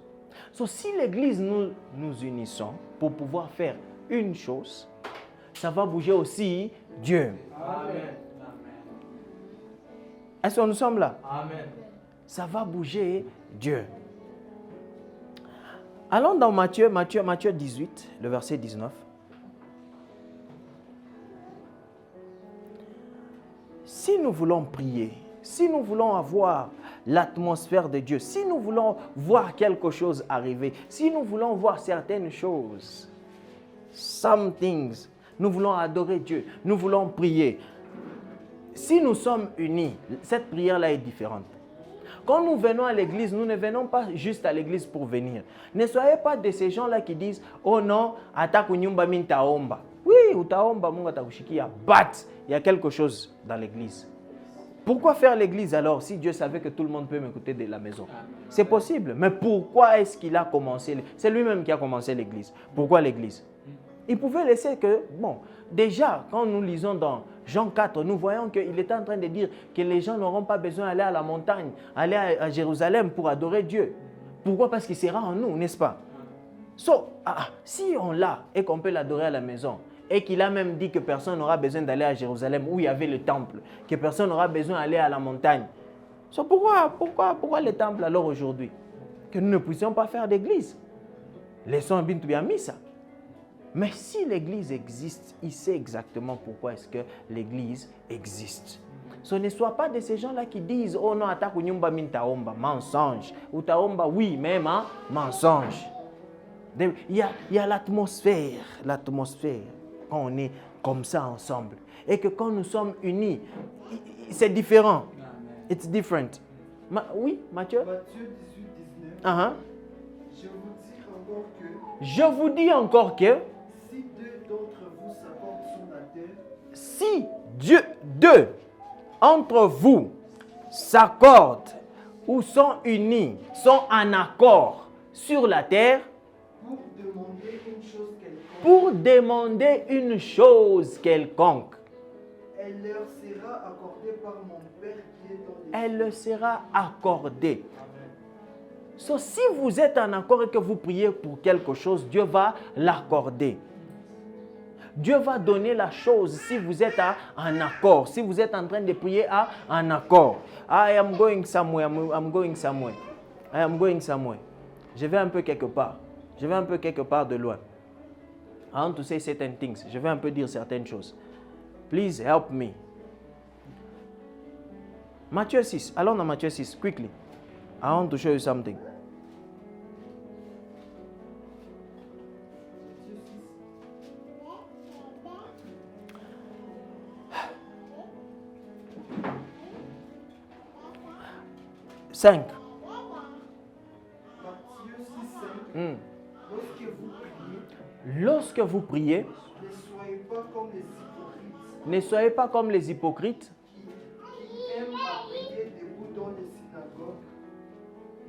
So, si l'Église nous unissons pour pouvoir faire une chose, ça va bouger aussi Dieu. Amen. Est-ce que nous sommes là? Amen. Ça va bouger Dieu. Allons dans Matthieu 18, le verset 19. Si nous voulons prier, si nous voulons avoir l'atmosphère de Dieu, si nous voulons voir quelque chose arriver, si nous voulons voir certaines choses, some things, nous voulons adorer Dieu, nous voulons prier. Si nous sommes unis, cette prière-là est différente. Quand nous venons à l'église, nous ne venons pas juste à l'église pour venir. Ne soyez pas de ces gens-là qui disent « Oh non, attaque nyumba min taomba ». Oui, utaomba munga takushikia, but il y a quelque chose dans l'église. Pourquoi faire l'église alors si Dieu savait que tout le monde peut m'écouter de la maison? C'est possible, mais pourquoi est-ce qu'il a commencé? C'est lui-même qui a commencé l'église. Pourquoi l'église? Il pouvait laisser que, bon, déjà, quand nous lisons dans Jean 4, nous voyons qu'il est en train de dire que les gens n'auront pas besoin d'aller à la montagne, aller à Jérusalem pour adorer Dieu. Pourquoi? Parce qu'il sera en nous, n'est-ce pas? Si on l'a et qu'on peut l'adorer à la maison, et qu'il a même dit que personne n'aura besoin d'aller à Jérusalem où il y avait le temple, que personne n'aura besoin d'aller à la montagne. Pourquoi le temple alors aujourd'hui? Que nous ne puissions pas faire d'église. Laissons Bintou bien mis ça. Mais si l'église existe, il sait exactement pourquoi est-ce que l'église existe. Ce ne soit pas de ces gens-là qui disent « Oh non, attaque nyumba min taomba », mensonge. Ou taomba, oui, même, hein? Mensonge. Il y a l'atmosphère, quand on est comme ça ensemble. Et que quand nous sommes unis, c'est différent. It's different. Oui, Matthieu? Matthieu 18, 19. Je vous dis encore que si deux d'entre vous s'accordent sur la terre, si deux entre vous s'accordent ou sont unis, sont en accord sur la terre, pour demander une chose quelconque, elle leur sera accordée par mon Père qui est dans les cieux. Elle leur sera accordée. So, si vous êtes en accord et que vous priez pour quelque chose, Dieu va l'accorder. Dieu va donner la chose si vous êtes en accord, si vous êtes en train de prier en accord. I am going somewhere, I'm going somewhere. I am going somewhere. Je vais un peu quelque part. Je vais un peu quelque part de loin. I want to say certain things. Je vais un peu dire certaines choses. Please help me. Matthieu 6. Allons dans Matthieu 6, quickly. I want to show you something. Cinq. Matthieu 6, 5. Lorsque vous priez, ne soyez pas comme les hypocrites qui aiment à prier debout dans les synagogues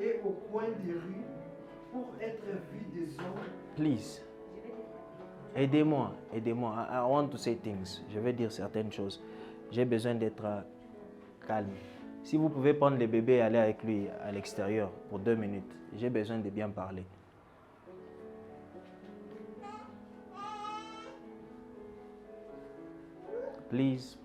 et au coin des rues pour être vus des hommes. Please. Aidez-moi. I want to say things. Je vais dire certaines choses. J'ai besoin d'être calme. Si vous pouvez prendre le bébé et aller avec lui à l'extérieur pour 2 minutes, j'ai besoin de bien parler. Please.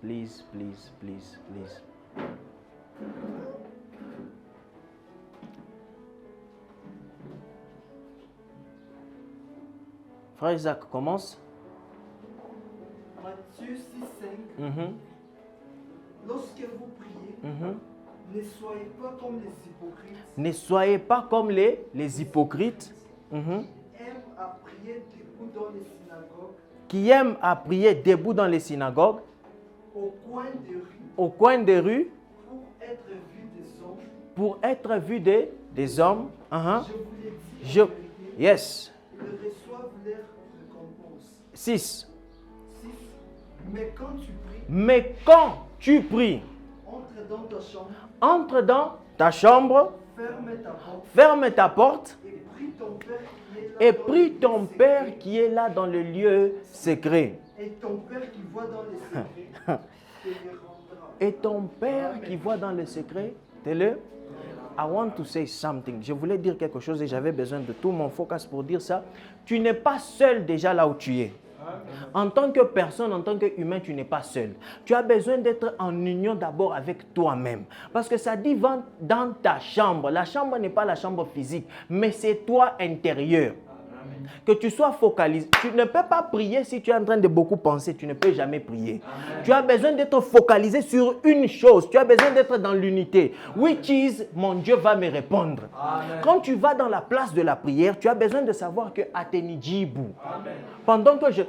Frère Isaac, commence. Matthieu 6, 5. Lorsque vous priez, ne soyez pas comme les hypocrites. Ne soyez pas comme les hypocrites. Qui aiment à prier debout dans les synagogues. Qui aiment à prier debout dans les synagogues. Au coin des rues. Pour être vus des hommes. Pour être vus des hommes. Je vous l'ai dit. Yes. Ils reçoivent leur récompense. 6. Mais quand tu pries. Entre dans ta chambre. Entre dans ta chambre. Ferme ta porte. Ferme ta porte. Et prie ton Père qui est là Et prie ton Père qui est là dans le lieu secret. Et ton Père qui voit dans les secrets te les rendra. Et ton Père qui voit dans le secret, te-le. I want to say something. Je voulais dire quelque chose et j'avais besoin de tout mon focus pour dire ça. Tu n'es pas seul déjà là où tu es. En tant que personne, en tant qu'humain, tu n'es pas seul. Tu as besoin d'être en union d'abord avec toi-même. Parce que ça dit dans ta chambre. La chambre n'est pas la chambre physique, mais c'est toi intérieur. Que tu sois focalisé. Tu ne peux pas prier si tu es en train de beaucoup penser. Tu ne peux jamais prier. Amen. Tu as besoin d'être focalisé sur une chose. Tu as besoin d'être dans l'unité. Which is, mon Dieu va me répondre. Amen. Quand tu vas dans la place de la prière, tu as besoin de savoir que Atenijibu. Pendant que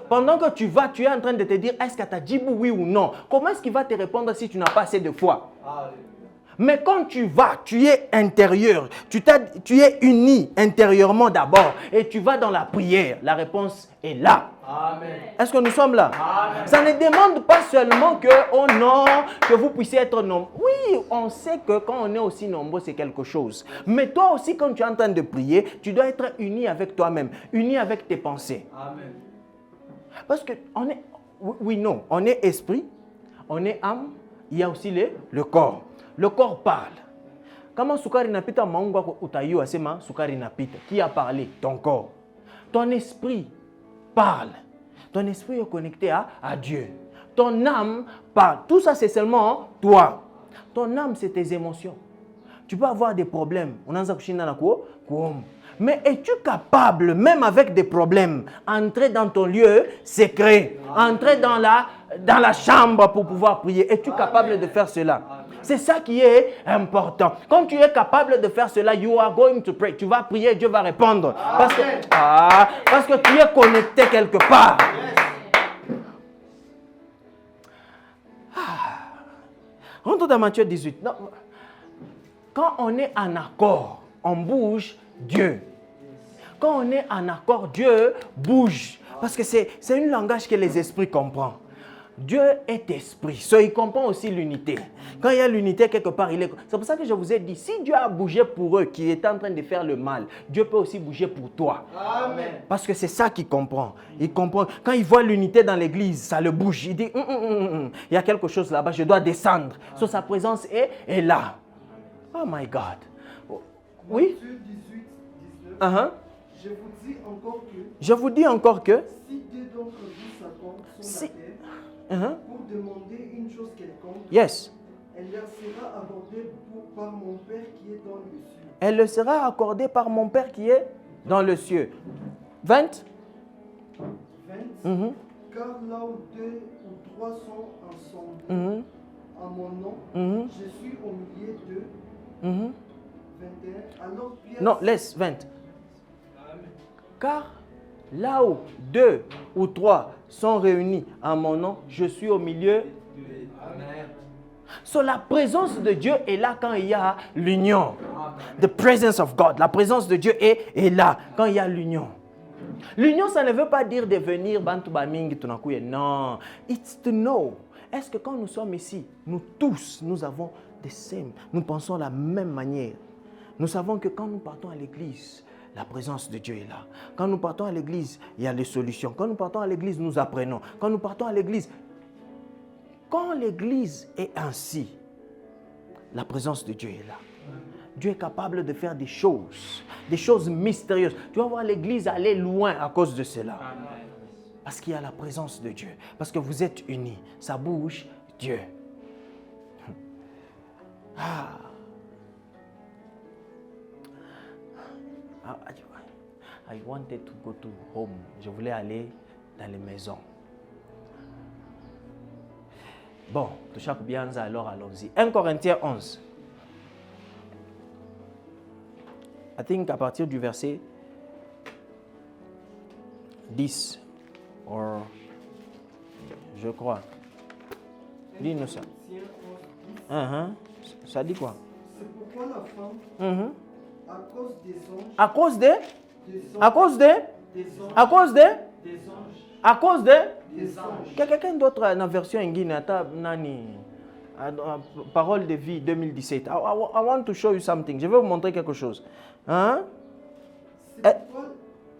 pendant que tu vas, tu es en train de te dire, est-ce que tu as Djibou, oui ou non? Comment est-ce qu'il va te répondre si tu n'as pas assez de foi? Mais quand tu vas, tu es intérieur, tu es uni intérieurement d'abord et tu vas dans la prière, la réponse est là. Amen. Est-ce que nous sommes là? Amen. Ça ne demande pas seulement que, oh non, que vous puissiez être nombreux. Oui, on sait que quand on est aussi nombreux, c'est quelque chose. Mais toi aussi, quand tu es en train de prier, tu dois être uni avec toi-même, uni avec tes pensées. Amen. Parce que on est, oui, non, on est esprit, on est âme, il y a aussi le corps. Le corps parle. Comment sukari napita maungwa utayu asema sukari napita? Qui a parlé? Ton corps. Ton esprit parle. Ton esprit est connecté à Dieu. Ton âme parle. Tout ça, c'est seulement toi. Ton âme, c'est tes émotions. Tu peux avoir des problèmes. Mais es-tu capable, même avec des problèmes, entrer dans ton lieu secret, entrer dans la chambre pour pouvoir prier? Es-tu capable de faire cela? C'est ça qui est important. Quand tu es capable de faire cela, you are going to pray. Tu vas prier, Dieu va répondre. Parce que tu es connecté quelque part. Rentre dans Matthieu 18. Non. Quand on est en accord, on bouge Dieu. Quand on est en accord, Dieu bouge. Parce que c'est un langage que les esprits comprennent. Dieu est esprit. Ça, il comprend aussi l'unité. Quand il y a l'unité quelque part, il est... C'est pour ça que je vous ai dit, si Dieu a bougé pour eux qui étaient en train de faire le mal, Dieu peut aussi bouger pour toi. Amen. Parce que c'est ça qu'il comprend. Il comprend. Quand il voit l'unité dans l'église, ça le bouge. Il dit, il y a quelque chose là-bas, je dois descendre. So, sa présence est là. Oh my God. Oui? Matthieu 18, 19. Je vous dis encore que si deux d'entre vous s'accordent sur la terre pour demander une chose quelconque, yes, elle leur sera accordée par mon Père qui est dans le ciel. Elle le sera accordée par mon Père qui est dans le ciel. 20. Car là où deux ou trois sont ensemble, en mon nom, je suis au milieu d'eux. 21. Alors Pierre... Non, laisse, 20. Car là où deux ou trois sont réunis en mon nom, je suis au milieu. Amen. So, la présence de Dieu est là quand il y a l'union. The presence of God. La présence de Dieu est là quand il y a l'union. L'union, ça ne veut pas dire devenir Bantu Baming Tunakuye. Non. It's to know. Est-ce que quand nous sommes ici, nous tous, nous avons des same, nous pensons de la même manière. Nous savons que quand nous partons à l'église, la présence de Dieu est là. Quand nous partons à l'église, il y a les solutions. Quand nous partons à l'église, nous apprenons. Quand nous partons à l'église, quand l'église est ainsi, la présence de Dieu est là. Dieu est capable de faire des choses mystérieuses. Tu vas voir l'église aller loin à cause de cela. Parce qu'il y a la présence de Dieu. Parce que vous êtes unis. Ça bouge Dieu. I wanted to go to home. Je voulais aller dans les maisons. Bon, Touchak Bianza, alors allons-y. 1 Corinthiens 11. I think à partir du verset 10, or, je crois. Dis-nous ça. Ça dit quoi? C'est pourquoi la femme, à cause des anges, à cause des anges. Quelqu'un d'autre dans la version ingine, nani Parole de vie 2017. I want to show you something. Je vais vous montrer quelque chose. Hein?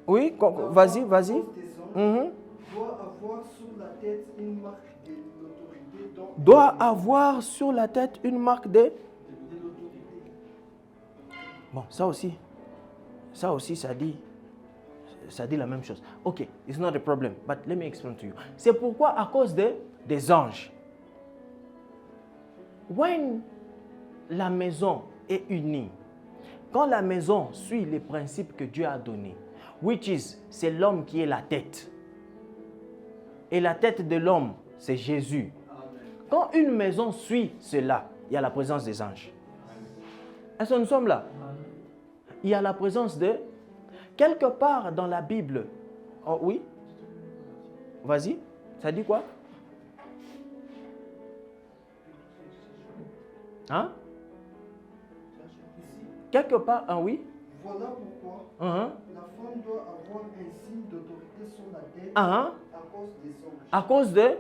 Oui, vas-y. Doit avoir sur la tête une marque de l'autorité. Doit avoir sur la tête une marque de l'autorité. Bon, ça aussi, ça dit la même chose. Ok, it's not a problem, but let me explain to you. C'est pourquoi à cause des anges. When la maison est unie, quand la maison suit les principes que Dieu a donnés, which is, c'est l'homme qui est la tête. Et la tête de l'homme, c'est Jésus. Quand une maison suit cela, il y a la présence des anges. Est-ce que nous sommes là? Il y a la présence de... Quelque part dans la Bible... Oh oui? Vas-y. Ça dit quoi? Hein? Quelque part... Ah oui? Voilà pourquoi la femme doit avoir un signe d'autorité sur la tête à cause des anges. À cause de...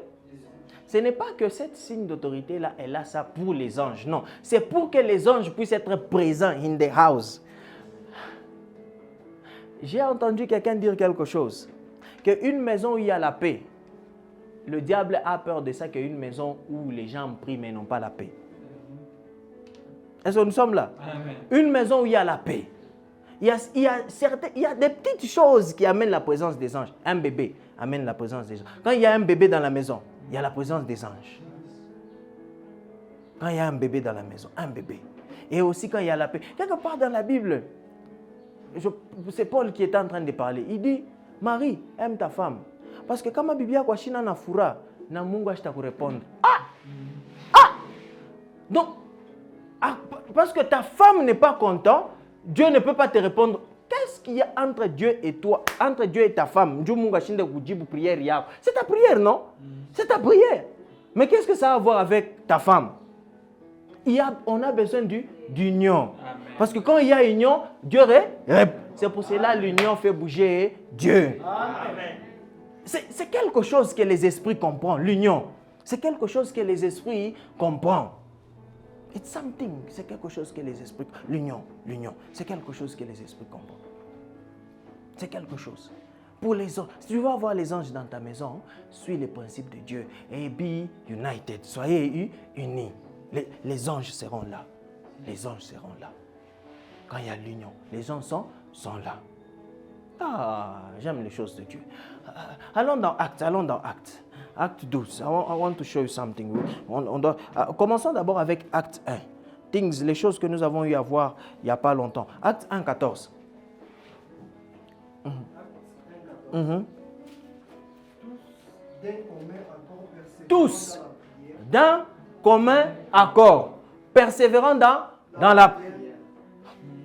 Ce n'est pas que cette signe d'autorité-là, elle a ça pour les anges. Non, c'est pour que les anges puissent être présents in the house. J'ai entendu quelqu'un dire quelque chose. Qu'une maison où il y a la paix, le diable a peur de ça qu'une maison où les gens prient mais n'ont pas la paix. Est-ce que nous sommes là? Amen. Une maison où il y a la paix. Il y a des petites choses qui amènent la présence des anges. Un bébé amène la présence des anges. Quand il y a un bébé dans la maison, il y a la présence des anges. Quand il y a un bébé dans la maison, un bébé. Et aussi quand il y a la paix. Quelque part dans la Bible, c'est Paul qui est en train de parler. Il dit, Marie, aime ta femme. Parce que quand ma Bible a china na fura, na mungu ashita répondre. Donc, parce que ta femme n'est pas contente, Dieu ne peut pas te répondre. Qu'est-ce qu'il y a entre Dieu et toi, entre Dieu et ta femme? C'est ta prière, non? C'est ta prière. Mais qu'est-ce que ça a à voir avec ta femme? On a besoin d'union. Parce que quand il y a union, Dieu répond. C'est pour cela que l'union fait bouger Dieu. C'est quelque chose que les esprits comprennent, l'union. C'est quelque chose que les esprits comprennent. It's something. C'est quelque chose que les esprits... L'union. C'est quelque chose que les esprits comprennent. C'est quelque chose. Pour les anges, si tu veux avoir les anges dans ta maison, suis les principes de Dieu. Et be united. Soyez unis. Les anges seront là. Les anges seront là. Quand il y a l'union, les anges sont là. Ah, j'aime les choses de Dieu. Allons dans Actes. Acte 12. I want to show you something. Commençons d'abord avec Acte 1. Les choses que nous avons eu à voir il n'y a pas longtemps. Acte 1, 14. Tous d'un commun accord, persévérant dans la prière.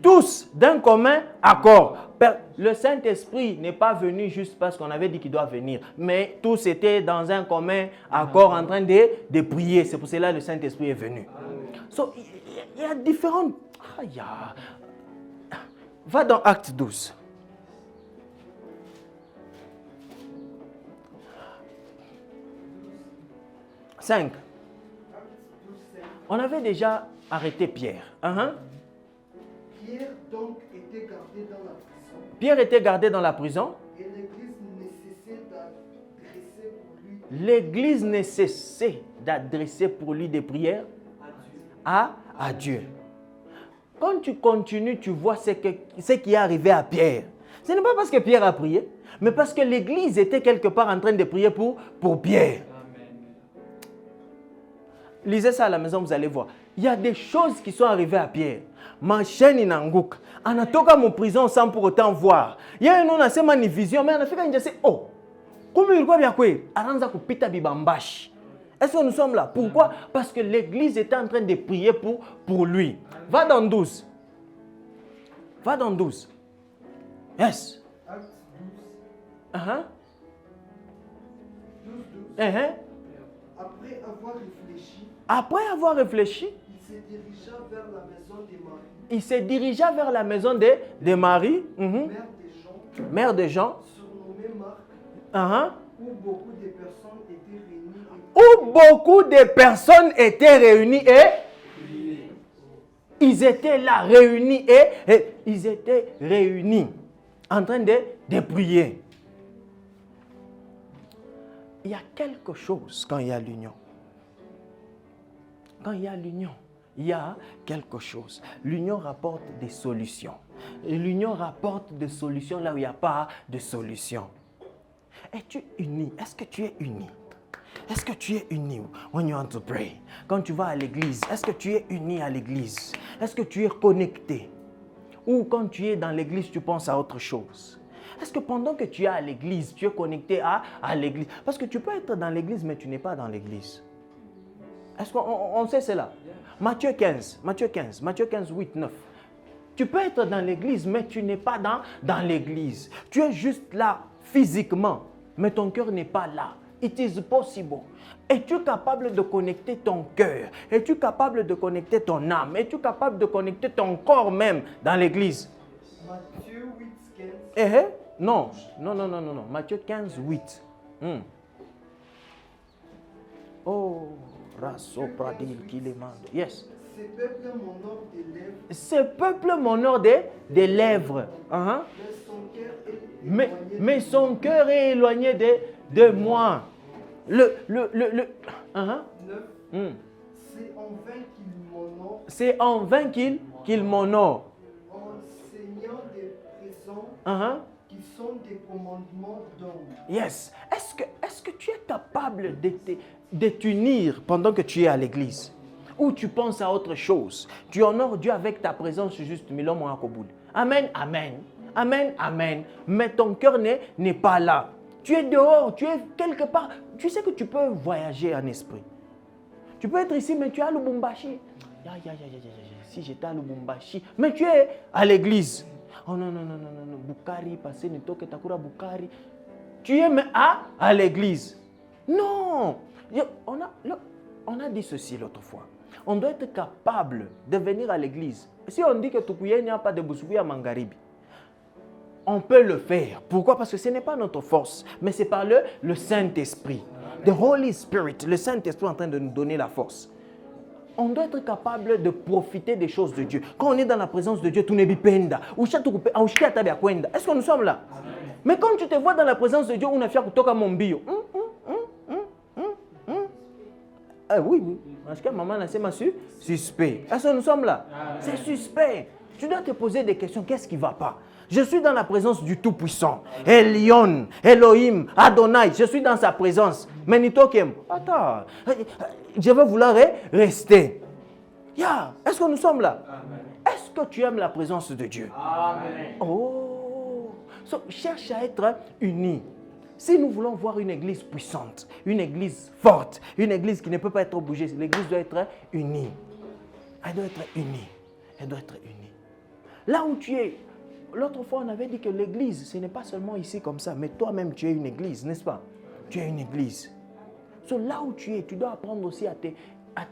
Tous d'un commun accord. Le Saint-Esprit n'est pas venu juste parce qu'on avait dit qu'il doit venir, mais tous étaient dans un commun accord en train de prier. C'est pour cela que le Saint-Esprit est venu. So, il y a différentes... Va dans Acte 12. On avait déjà arrêté Pierre. Pierre donc était gardé dans la prison. Pierre était gardé dans la prison. Et l'Église ne cessait d'adresser pour lui. L'Église ne cessait d'adresser pour lui des prières à Dieu. Quand tu continues, tu vois ce qui est arrivé à Pierre. Ce n'est pas parce que Pierre a prié, mais parce que l'Église était quelque part en train de prier pour Pierre. Lisez ça à la maison, vous allez voir. Il y a des choses qui sont arrivées à Pierre. Ma chaîne in Angouk. Anatoka mon prison sans pour autant voir. Il y a un nom assez une vision, mais on a fait quand il dit oh, comment il va bien quoi? Aranza kupita bibambash. Est-ce que nous sommes là? Pourquoi? Parce que l'Église était en train de prier pour lui. Va dans 12. Va dans 12. Yes. Acte 12. 12. Après avoir réfléchi, il se dirigea vers la maison de Marie, mère de Jean, surnommée Marc, Où beaucoup de personnes étaient réunies. Où beaucoup de personnes étaient réunies et ils étaient là, réunis et ils étaient réunis en train de prier. Il y a quelque chose quand il y a l'union. Quand il y a l'union, il y a quelque chose. L'union rapporte des solutions. L'union rapporte des solutions là où il n'y a pas de solution. Es-tu uni? Est-ce que tu es uni? Est-ce que tu es uni when you want to pray? Quand tu vas à l'église, est-ce que tu es uni à l'église? Est-ce que tu es connecté? Ou quand tu es dans l'église, tu penses à autre chose? Est-ce que pendant que tu es à l'église, tu es connecté à l'église? Parce que tu peux être dans l'église, mais tu n'es pas dans l'église. Est-ce qu'on sait cela? Matthieu 15, 8, 9. Tu peux être dans l'église, mais tu n'es pas dans l'église. Tu es juste là physiquement, mais ton cœur n'est pas là. It is possible. Es-tu capable de connecter ton cœur? Es-tu capable de connecter ton âme? Es-tu capable de connecter ton corps même dans l'église? Matthieu 8, 15. Non. Matthieu 15, 8. Oh, rasso pradil qui les mande. Yes. Ce peuple m'honore des lèvres. Ce peuple m'honore des lèvres. Mais son cœur est éloigné de moi. 9. C'est en vain qu'il m'honore. C'est en vain qu'il m'honore. Enseignant des présents qui sont des commandements d'homme. Yes. Est-ce que tu es capable de t'unir pendant que tu es à l'église? Ou tu penses à autre chose? Tu honores Dieu avec ta présence juste. Amen, amen. Amen, amen. Mais ton cœur n'est pas là. Tu es dehors, tu es quelque part. Tu sais que tu peux voyager en esprit. Tu peux être ici, mais tu es à Lubumbashi. Si j'étais à Lubumbashi. Mais tu es à l'église. Oh non. Bukari, passé, Nitoke, Takura, Bukari. Tu es à l'église. Non. On a dit ceci l'autre fois. On doit être capable de venir à l'église. Si on dit que Tukuye n'y a pas de Boussoui à Mangaribi, on peut le faire. Pourquoi? Parce que ce n'est pas notre force, mais c'est par le Saint-Esprit. The Holy Spirit, le Saint-Esprit est en train de nous donner la force. On doit être capable de profiter des choses de Dieu. Quand on est dans la présence de Dieu, tout n'est pas penda. Est-ce que nous sommes là? Mais quand tu te vois dans la présence de Dieu, on a fait que mon bio. Oui. Parce que maman a ma suspect. Est-ce que nous sommes là? C'est suspect. Tu dois te poser des questions. Qu'est-ce qui ne va pas? Je suis dans la présence du Tout-Puissant. Elion, Elohim, Adonai. Je suis dans sa présence. Mais Nitokem, attends. Je vais vouloir rester. Est-ce que nous sommes là? Est-ce que tu aimes la présence de Dieu? Amen. Oh. Cherche à être unis. Si nous voulons voir une église puissante, une église forte, une église qui ne peut pas être bougée, l'église doit être unie. Elle doit être unie. Elle doit être unie. Là où tu es, l'autre fois on avait dit que l'église, ce n'est pas seulement ici comme ça, mais toi-même tu es une église, n'est-ce pas? Tu es une église. Là où tu es, tu dois apprendre aussi à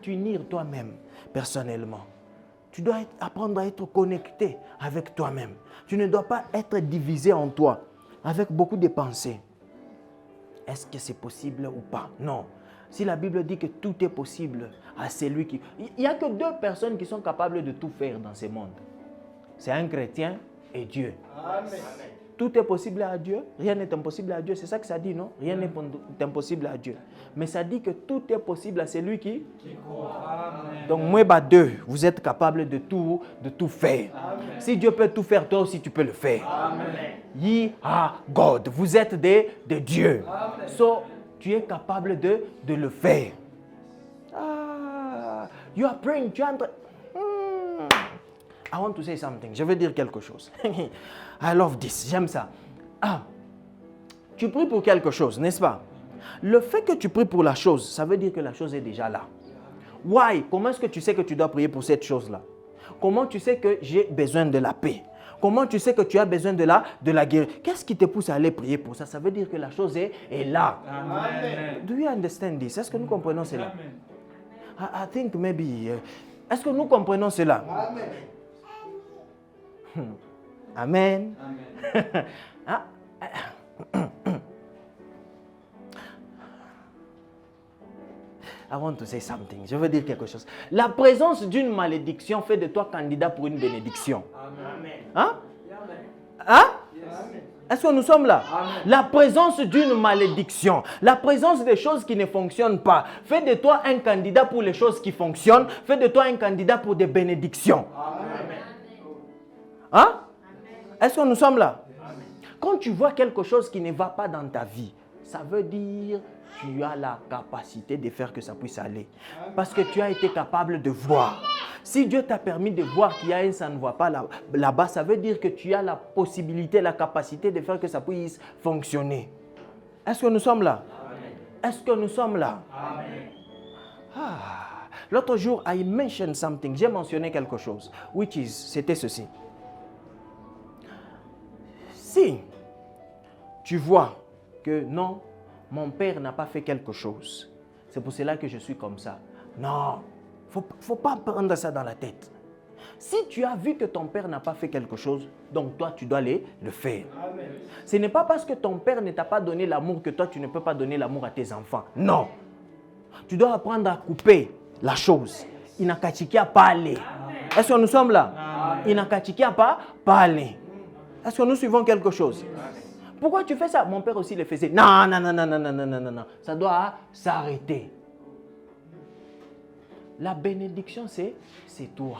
t'unir toi-même, personnellement. Tu dois apprendre à être connecté avec toi-même. Tu ne dois pas être divisé en toi, avec beaucoup de pensées. Est-ce que c'est possible ou pas? Non. Si la Bible dit que tout est possible à celui qui... Il n'y a que deux personnes qui sont capables de tout faire dans ce monde. C'est un chrétien et Dieu. Amen. Tout est possible à Dieu. Rien n'est impossible à Dieu. C'est ça que ça dit, non? Rien n'est impossible à Dieu. Mais ça dit que tout est possible à celui qui croit. Donc, moi, deux, vous êtes capables de tout faire. Amen. Si Dieu peut tout faire, toi aussi, tu peux le faire. Amen. Ye are God. Vous êtes des dieux. Amen. Tu es capable de le faire. You are praying. Tu es en train... I want to say something. Je veux dire quelque chose. I love this. J'aime ça. Tu pries pour quelque chose, n'est-ce pas? Le fait que tu pries pour la chose, ça veut dire que la chose est déjà là. Why? Comment est-ce que tu sais que tu dois prier pour cette chose-là? Comment tu sais que j'ai besoin de la paix? Comment tu sais que tu as besoin de la guérison? Qu'est-ce qui te pousse à aller prier pour ça? Ça veut dire que la chose est là. Amen. Do you understand this? Est-ce que nous comprenons cela? I think maybe... est-ce que nous comprenons cela? Amen. Amen. Amen. I want to say something. Je veux dire quelque chose. La présence d'une malédiction fait de toi candidat pour une bénédiction. Amen. Hein? Hein? Yes. Est-ce que nous sommes là? Amen. La présence d'une malédiction, la présence des choses qui ne fonctionnent pas, fait de toi un candidat pour les choses qui fonctionnent, fait de toi un candidat pour des bénédictions. Amen. Hein? Est-ce que nous sommes là? Quand tu vois quelque chose qui ne va pas dans ta vie, ça veut dire que tu as la capacité de faire que ça puisse aller. Parce que tu as été capable de voir. Si Dieu t'a permis de voir qu'il y a un ça ne voit pas là-bas, ça veut dire que tu as la possibilité, la capacité de faire que ça puisse fonctionner. Est-ce que nous sommes là? Est-ce que nous sommes là? Amen. Ah. L'autre jour, I mentioned something. J'ai mentionné quelque chose. C'était ceci. Si tu vois que non, mon père n'a pas fait quelque chose, c'est pour cela que je suis comme ça. Non, faut pas prendre ça dans la tête. Si tu as vu que ton père n'a pas fait quelque chose, donc toi, tu dois le faire. Amen. Ce n'est pas parce que ton père ne t'a pas donné l'amour que toi, tu ne peux pas donner l'amour à tes enfants. Non. Tu dois apprendre à couper la chose. Il n'a qu'à pas aller. Est-ce que nous sommes là? Il n'a qu'à pas aller. Est-ce que nous suivons quelque chose? Pourquoi tu fais ça? Mon père aussi le faisait. Non, non, non, non, non, non, non, non, non. Ça doit s'arrêter. La bénédiction, c'est toi.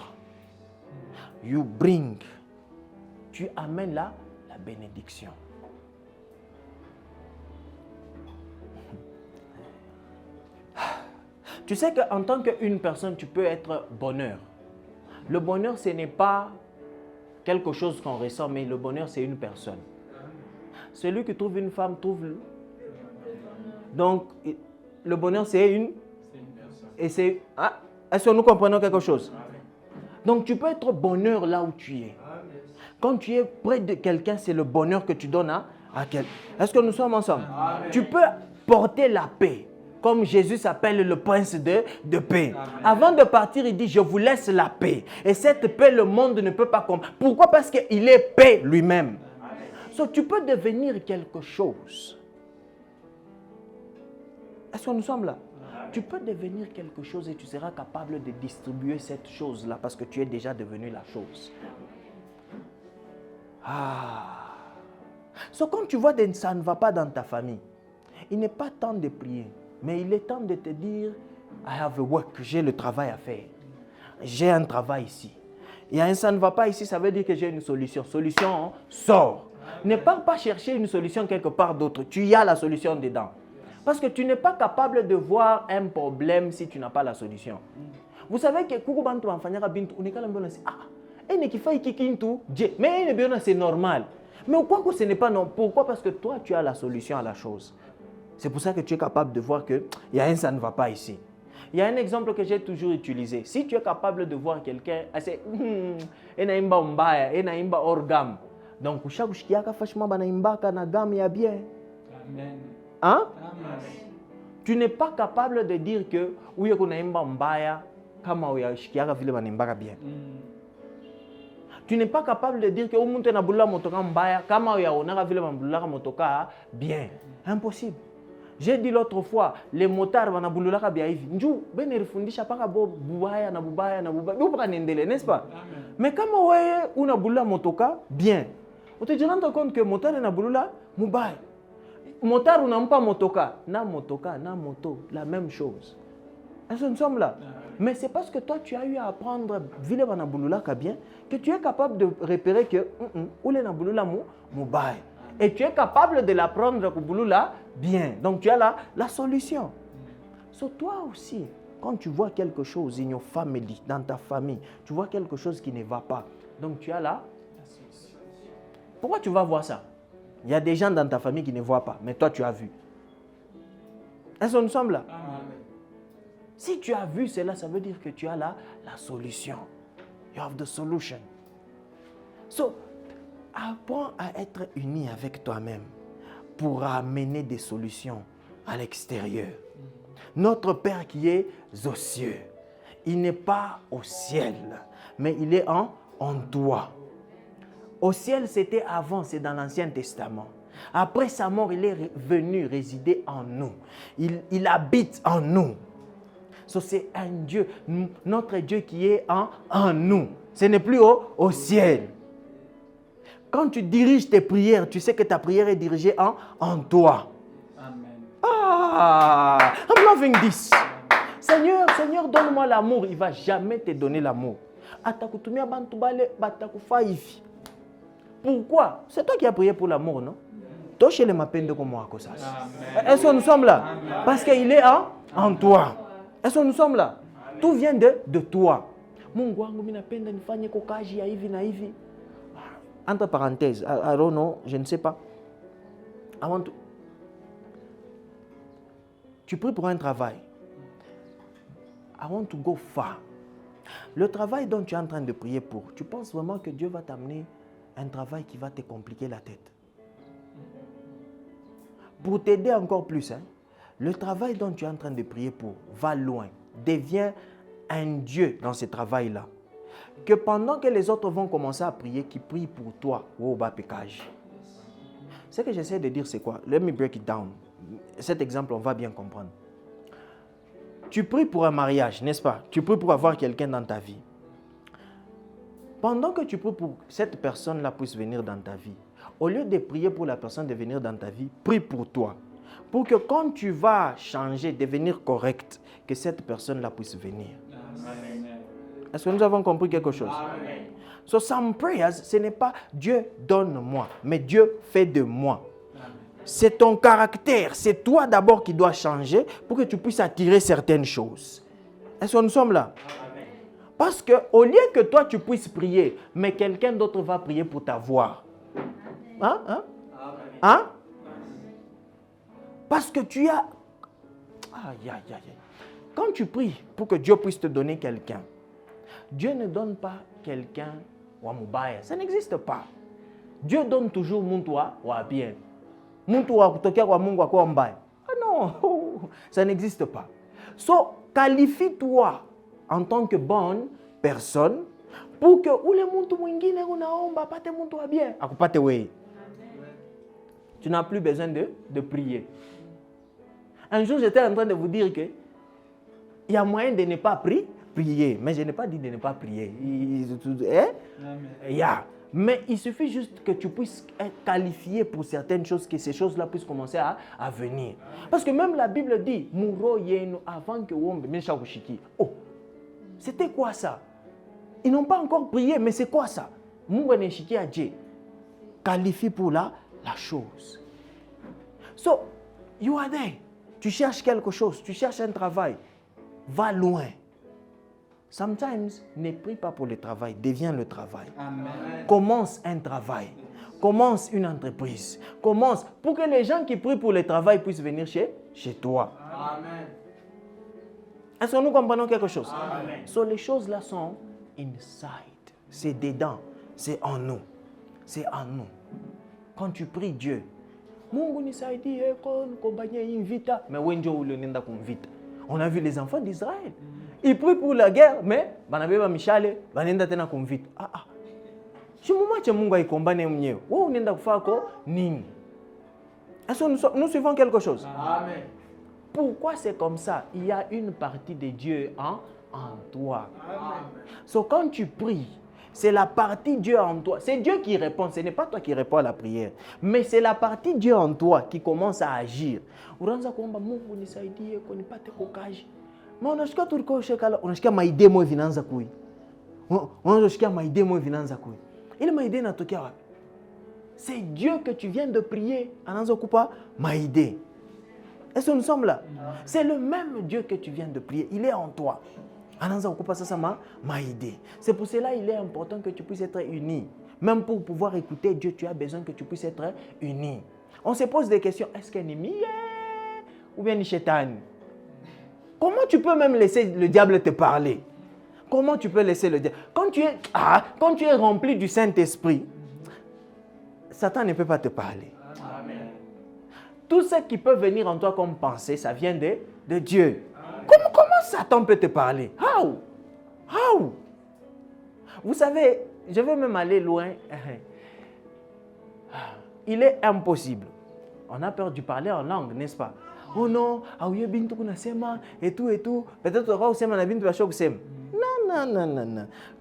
You bring. Tu amènes la bénédiction. Tu sais qu'en tant qu'une personne, tu peux être bonheur. Le bonheur, ce n'est pas quelque chose qu'on ressent, mais le bonheur, c'est une personne. Celui qui trouve une femme trouve... Donc, le bonheur, c'est une... Et c'est... Ah, est-ce que nous comprenons quelque chose? Donc, tu peux être bonheur là où tu es. Quand tu es près de quelqu'un, c'est le bonheur que tu donnes à quelqu'un. Est-ce que nous sommes ensemble? Amen. Tu peux porter la paix. Comme Jésus s'appelle le prince de paix. Amen. Avant de partir, il dit, je vous laisse la paix. Et cette paix, le monde ne peut pas comprendre. Pourquoi? Parce qu'il est paix lui-même. So, tu peux devenir quelque chose. Est-ce que nous sommes là? Tu peux devenir quelque chose et tu seras capable de distribuer cette chose-là parce que tu es déjà devenu la chose. Ah. So, quand tu vois que ça ne va pas dans ta famille, il n'est pas temps de prier, mais il est temps de te dire, I have a work, j'ai le travail à faire. J'ai un travail ici. Il y a un ça ne va pas ici, ça veut dire que j'ai une solution. Solution, sors. Ne pars pas chercher une solution quelque part d'autre. Tu y as la solution dedans. Parce que tu n'es pas capable de voir un problème si tu n'as pas la solution. Vous savez que mais c'est normal. Mais pourquoi ce n'est pas non? Pourquoi? Parce que toi, tu as la solution à la chose. C'est pour ça que tu es capable de voir qu'il y a un ça ne va pas ici. Il y a un exemple que j'ai toujours utilisé. Si tu es capable de voir quelqu'un, c'est orgam. Donc, chaque chose qui a bien. Amen. Hein? Amen. Tu n'es pas capable de dire que oui, on a mbaya kama uyashikiaka vile banimbaka bien. Tu n'es pas capable de dire que umuntu na bulula motoka mbaya kama uyaonaka vile bambulaka motoka bien. Impossible. J'ai dit l'autre fois, les motards banabululaka bien hivi. Njoo benirifundisha paka bo bubaya na bubaya na bubaya. Bubaka nendele, n'est-ce pas? Mais kama wewe unabulula motoka bien. On te rends compte que motard na bulula mubaya. Motard unampa motoka, na moto, la même chose. Est-ce que nous sommes là? Mais c'est parce que toi tu as eu à apprendre vile banabululaka bien que tu es capable de repérer que ule na bulula mubaya. Et tu es capable de l'apprendre kubulula bien. Donc tu as la solution. So toi aussi, quand tu vois quelque chose in your family, dans ta famille, tu vois quelque chose qui ne va pas. Donc tu as la solution. Pourquoi tu vas voir ça? Il y a des gens dans ta famille qui ne voient pas, mais toi tu as vu. Est-ce que nous sommes là? Amen. Si tu as vu cela, ça veut dire que tu as la solution. You have the solution. So, apprends à être uni avec toi-même pour amener des solutions à l'extérieur. Notre Père qui est aux cieux, il n'est pas au ciel, mais il est en toi. Au ciel, c'était avant, c'est dans l'Ancien Testament. Après sa mort, il est venu résider en nous. Il habite en nous. So, c'est un Dieu, notre Dieu qui est en nous. Ce n'est plus au ciel. Quand tu diriges tes prières, tu sais que ta prière est dirigée en toi. Amen. Ah, I'm loving this. Seigneur, Seigneur, donne-moi l'amour. Il ne va jamais te donner l'amour. Pourquoi? C'est toi qui as prié pour l'amour, non? Toi, chez les mapende comme moi, ça. Est-ce que nous sommes là? Parce qu'il est en toi. Est-ce que nous sommes là? Tout vient de toi. Mungu wangu mimi napenda nifanye kokaji ya hivi na hivi. Entre parenthèses, I don't know, je ne sais pas. Tu pries pour un travail. I want to go far. Le travail dont tu es en train de prier pour, tu penses vraiment que Dieu va t'amener un travail qui va te compliquer la tête? Pour t'aider encore plus, le travail dont tu es en train de prier pour va loin, devient un Dieu dans ce travail-là. Que pendant que les autres vont commencer à prier, qu'ils prient pour toi. Ce que j'essaie de dire, c'est quoi? Let me break it down. Cet exemple, on va bien comprendre. Tu pries pour un mariage, n'est-ce pas? Tu pries pour avoir quelqu'un dans ta vie. Pendant que tu pries pour que cette personne-là puisse venir dans ta vie, au lieu de prier pour la personne de venir dans ta vie, prie pour toi. Pour que quand tu vas changer, devenir correct, que cette personne-là puisse venir. Amen. Est-ce que nous avons compris quelque chose? Amen. So some prayers, ce n'est pas Dieu donne-moi, mais Dieu fait de moi. C'est ton caractère, c'est toi d'abord qui dois changer pour que tu puisses attirer certaines choses. Est-ce que nous sommes là? Amen. Parce qu'au lieu que toi tu puisses prier, mais quelqu'un d'autre va prier pour t'avoir. Hein? Parce que tu as... Aïe. Quand tu pries pour que Dieu puisse te donner quelqu'un, Dieu ne donne pas quelqu'un wa mubaya. Ça n'existe pas. Dieu donne toujours muntua wa bien. Muntua kutokia kwa Mungu kwa mbaya. Ah non, ça n'existe pas. So, qualifie-toi en tant que bonne personne pour que ule muntu mwingine unaomba pate muntu wa bien. Akupate wewe. Tu n'as plus besoin de prier. Un jour, j'étais en train de vous dire que il y a moyen de ne pas prier. Mais je n'ai pas dit de ne pas prier. Mais il suffit juste que tu puisses être qualifié pour certaines choses, que ces choses-là puissent commencer à venir. Parce que même la Bible dit, Muro yenu avant que wombe meshakushiki. Oh, c'était quoi ça? Ils n'ont pas encore prié, mais c'est quoi ça? Mungu neshiki a Dieu. Qualifie pour la chose. So, you are there. Tu cherches quelque chose, tu cherches un travail. Va loin. Sometimes, ne prie pas pour le travail, deviens le travail. Amen. Commence un travail. Commence une entreprise. Commence pour que les gens qui prient pour le travail puissent venir chez toi. Amen. Est-ce que nous comprenons quelque chose? Amen. So, les choses là sont inside. C'est dedans. C'est en nous. C'est en nous. Quand tu pries Dieu, Mungu nisaidie kombanye invita. Mais wenjo ulionenda kumvita. On a vu les enfants d'Israël. Ils prient pour la guerre, mais banabeba mishale, banenda tena kumvita. Chumumache Mungu aikombane mwenyewe. Wewe unaenda kufako nini? Est-ce que nous suivons quelque chose? Amen. Pourquoi c'est comme ça? Il y a une partie de Dieu en toi. Amen. So, quand tu pries, c'est la partie Dieu en toi. C'est Dieu qui répond. Ce n'est pas toi qui réponds à la prière. Mais c'est la partie Dieu en toi qui commence à agir. Unaanza kuomba Mungu nisaidie kunipate kokaji. Mais unashika turiko shekala, unashika maide moyo vinaanza kui. Unashika maide moyo vinaanza kui. Ile maide inatokea wapi? C'est Dieu que tu viens de prier. Anaanza kupa maide. Est-ce que nous sommes là? C'est le même Dieu que tu viens de prier. Il est en toi. C'est pour cela qu'il est important que tu puisses être uni. Même pour pouvoir écouter Dieu, tu as besoin que tu puisses être uni. On se pose des questions. Est-ce qu'un ennemi ou bien un chétan? Comment tu peux même laisser le diable te parler? Comment tu peux laisser le diable? Quand tu es rempli du Saint-Esprit, Satan ne peut pas te parler. Amen. Tout ce qui peut venir en toi comme pensée, ça vient de Dieu. Comment Satan peut te parler? How? Vous savez, je vais même aller loin. Il est impossible. On a peur de parler en langue, n'est-ce pas? oh non, aouye bintu kuna sema, et tout. Peut-être aura sema na bintu bachok sem. Non.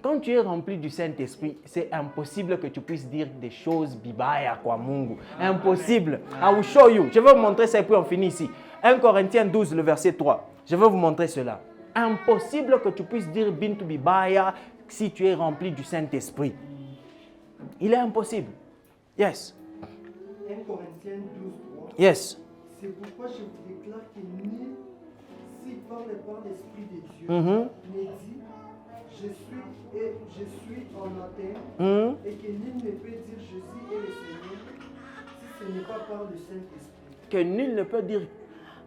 Quand tu es rempli du Saint-Esprit, c'est impossible que tu puisses dire des choses bibaya kwa Mungu. Impossible. I will show you. Je vais vous montrer ça et puis on finit ici. 1 Corinthiens 12, le verset 3. Je vais vous montrer cela. Impossible que tu puisses dire bintu bibaya si tu es rempli du Saint-Esprit. Il est impossible. Yes. 1 Corinthiens 12, 3. Yes. C'est pourquoi je vous déclare que ni s'il parle par l'Esprit de Dieu, mais dit je suis en Athènes, et que nul ne peut dire Jésus est le Seigneur si ce n'est pas par le Saint-Esprit. Que nul ne peut dire.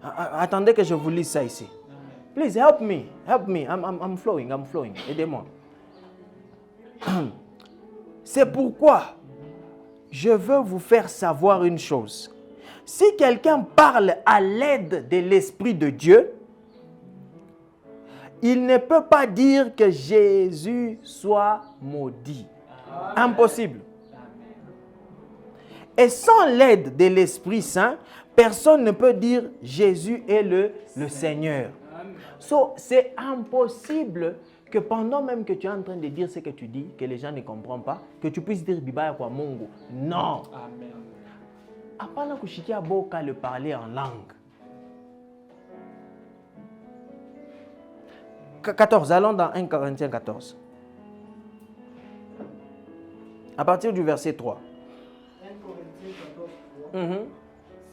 Attendez que je vous lise ça ici. Please help me. I'm flowing. Aidez-moi. C'est pourquoi je veux vous faire savoir une chose. Si quelqu'un parle à l'aide de l'Esprit de Dieu, il ne peut pas dire que Jésus soit maudit. Impossible. Et sans l'aide de l'Esprit Saint, personne ne peut dire Jésus est le Seigneur. So, c'est impossible que pendant même que tu es en train de dire ce que tu dis, que les gens ne comprennent pas, que tu puisses dire Bibaya kwa Mungu. Non. Amen. Apana kushikia boka le parler en langue. 14, allons dans 1 Corinthiens 14. À partir du verset 3. 1 Corinthiens 14, 3.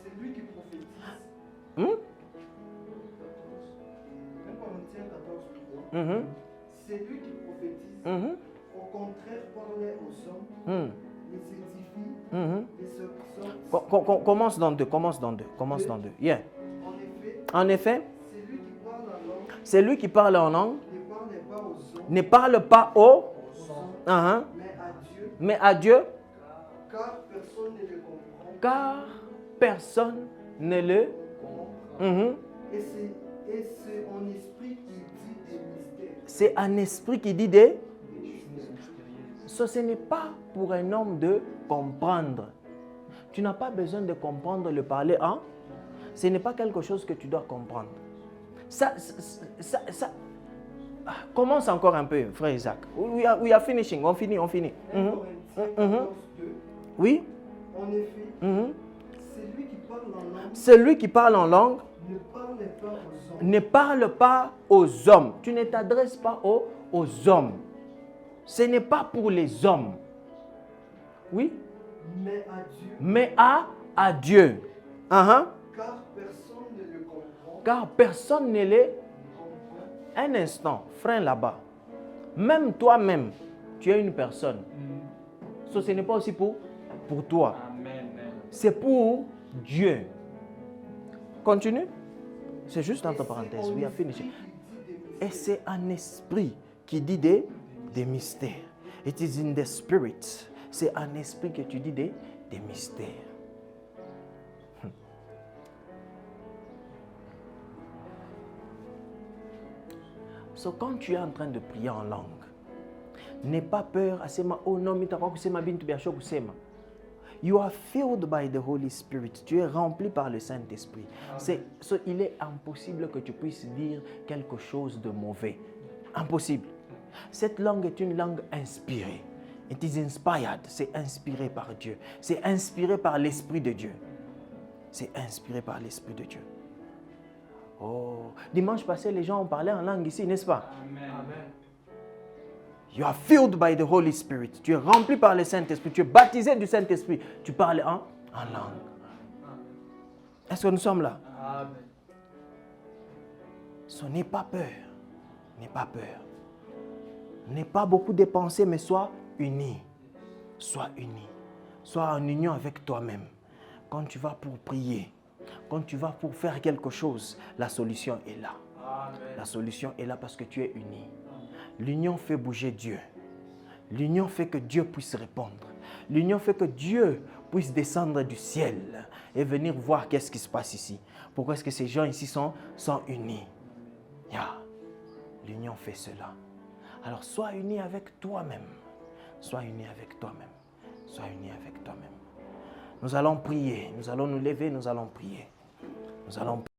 C'est lui qui prophétise. 1 Corinthiens 14, 3. C'est lui qui prophétise. Au contraire, parlait aux hommes, les édifie, les exhorte. Commence dans 2. Yeah. En effet, c'est lui qui parle en langue. Ne parle pas aux hommes, mais à Dieu. Car personne ne le comprend. Et c'est un esprit qui dit des mystères. C'est un esprit qui dit des... Ce n'est pas pour un homme de comprendre. Tu n'as pas besoin de comprendre le parler en... Ce n'est pas quelque chose que tu dois comprendre. Ça commence encore un peu, frère Isaac. We are finishing. On finit. Oui. En effet, celui qui parle en langue ne parle pas aux hommes. Tu ne t'adresses pas aux hommes. Ce n'est pas pour les hommes. Oui. Mais à Dieu. Car personne ne le comprend. Car personne ne le comprend. Un instant, frère là-bas. Même toi-même, tu es une personne. Ce n'est pas aussi pour toi. Amen. C'est pour Dieu. Continue. C'est juste entre parenthèses. We are finishing. Et c'est un esprit qui dit des mystères. It is in the spirit. C'est un esprit que tu dis des mystères. So, quand tu es en train de prier en langue, n'aie pas peur à sema oh non mais you are filled by the Holy Spirit. Tu es rempli par le Saint-Esprit. Il est impossible que tu puisses dire quelque chose de mauvais. Impossible. Cette langue est une langue inspirée. It is inspired. C'est inspiré par Dieu. C'est inspiré par l'Esprit de Dieu. C'est inspiré par l'Esprit de Dieu. Oh, dimanche passé, les gens ont parlé en langue ici, n'est-ce pas? Amen. You are filled by the Holy Spirit. Tu es rempli par le Saint-Esprit. Tu es baptisé du Saint-Esprit. Tu parles en langue. Est-ce que nous sommes là? Amen. So, n'aie pas peur. N'aie pas peur. N'aie pas beaucoup de pensées, mais sois uni. Sois uni. Sois en union avec toi-même. Quand tu vas pour prier, quand tu vas pour faire quelque chose, la solution est là. Amen. La solution est là parce que tu es uni. L'union fait bouger Dieu. L'union fait que Dieu puisse répondre. L'union fait que Dieu puisse descendre du ciel et venir voir qu'est-ce qui se passe ici. Pourquoi est-ce que ces gens ici sont unis? Yeah. L'union fait cela. Alors sois uni avec toi-même. Sois uni avec toi-même. Sois uni avec toi-même. Nous allons prier. Nous allons nous lever. Nous allons prier. Nous allons prier.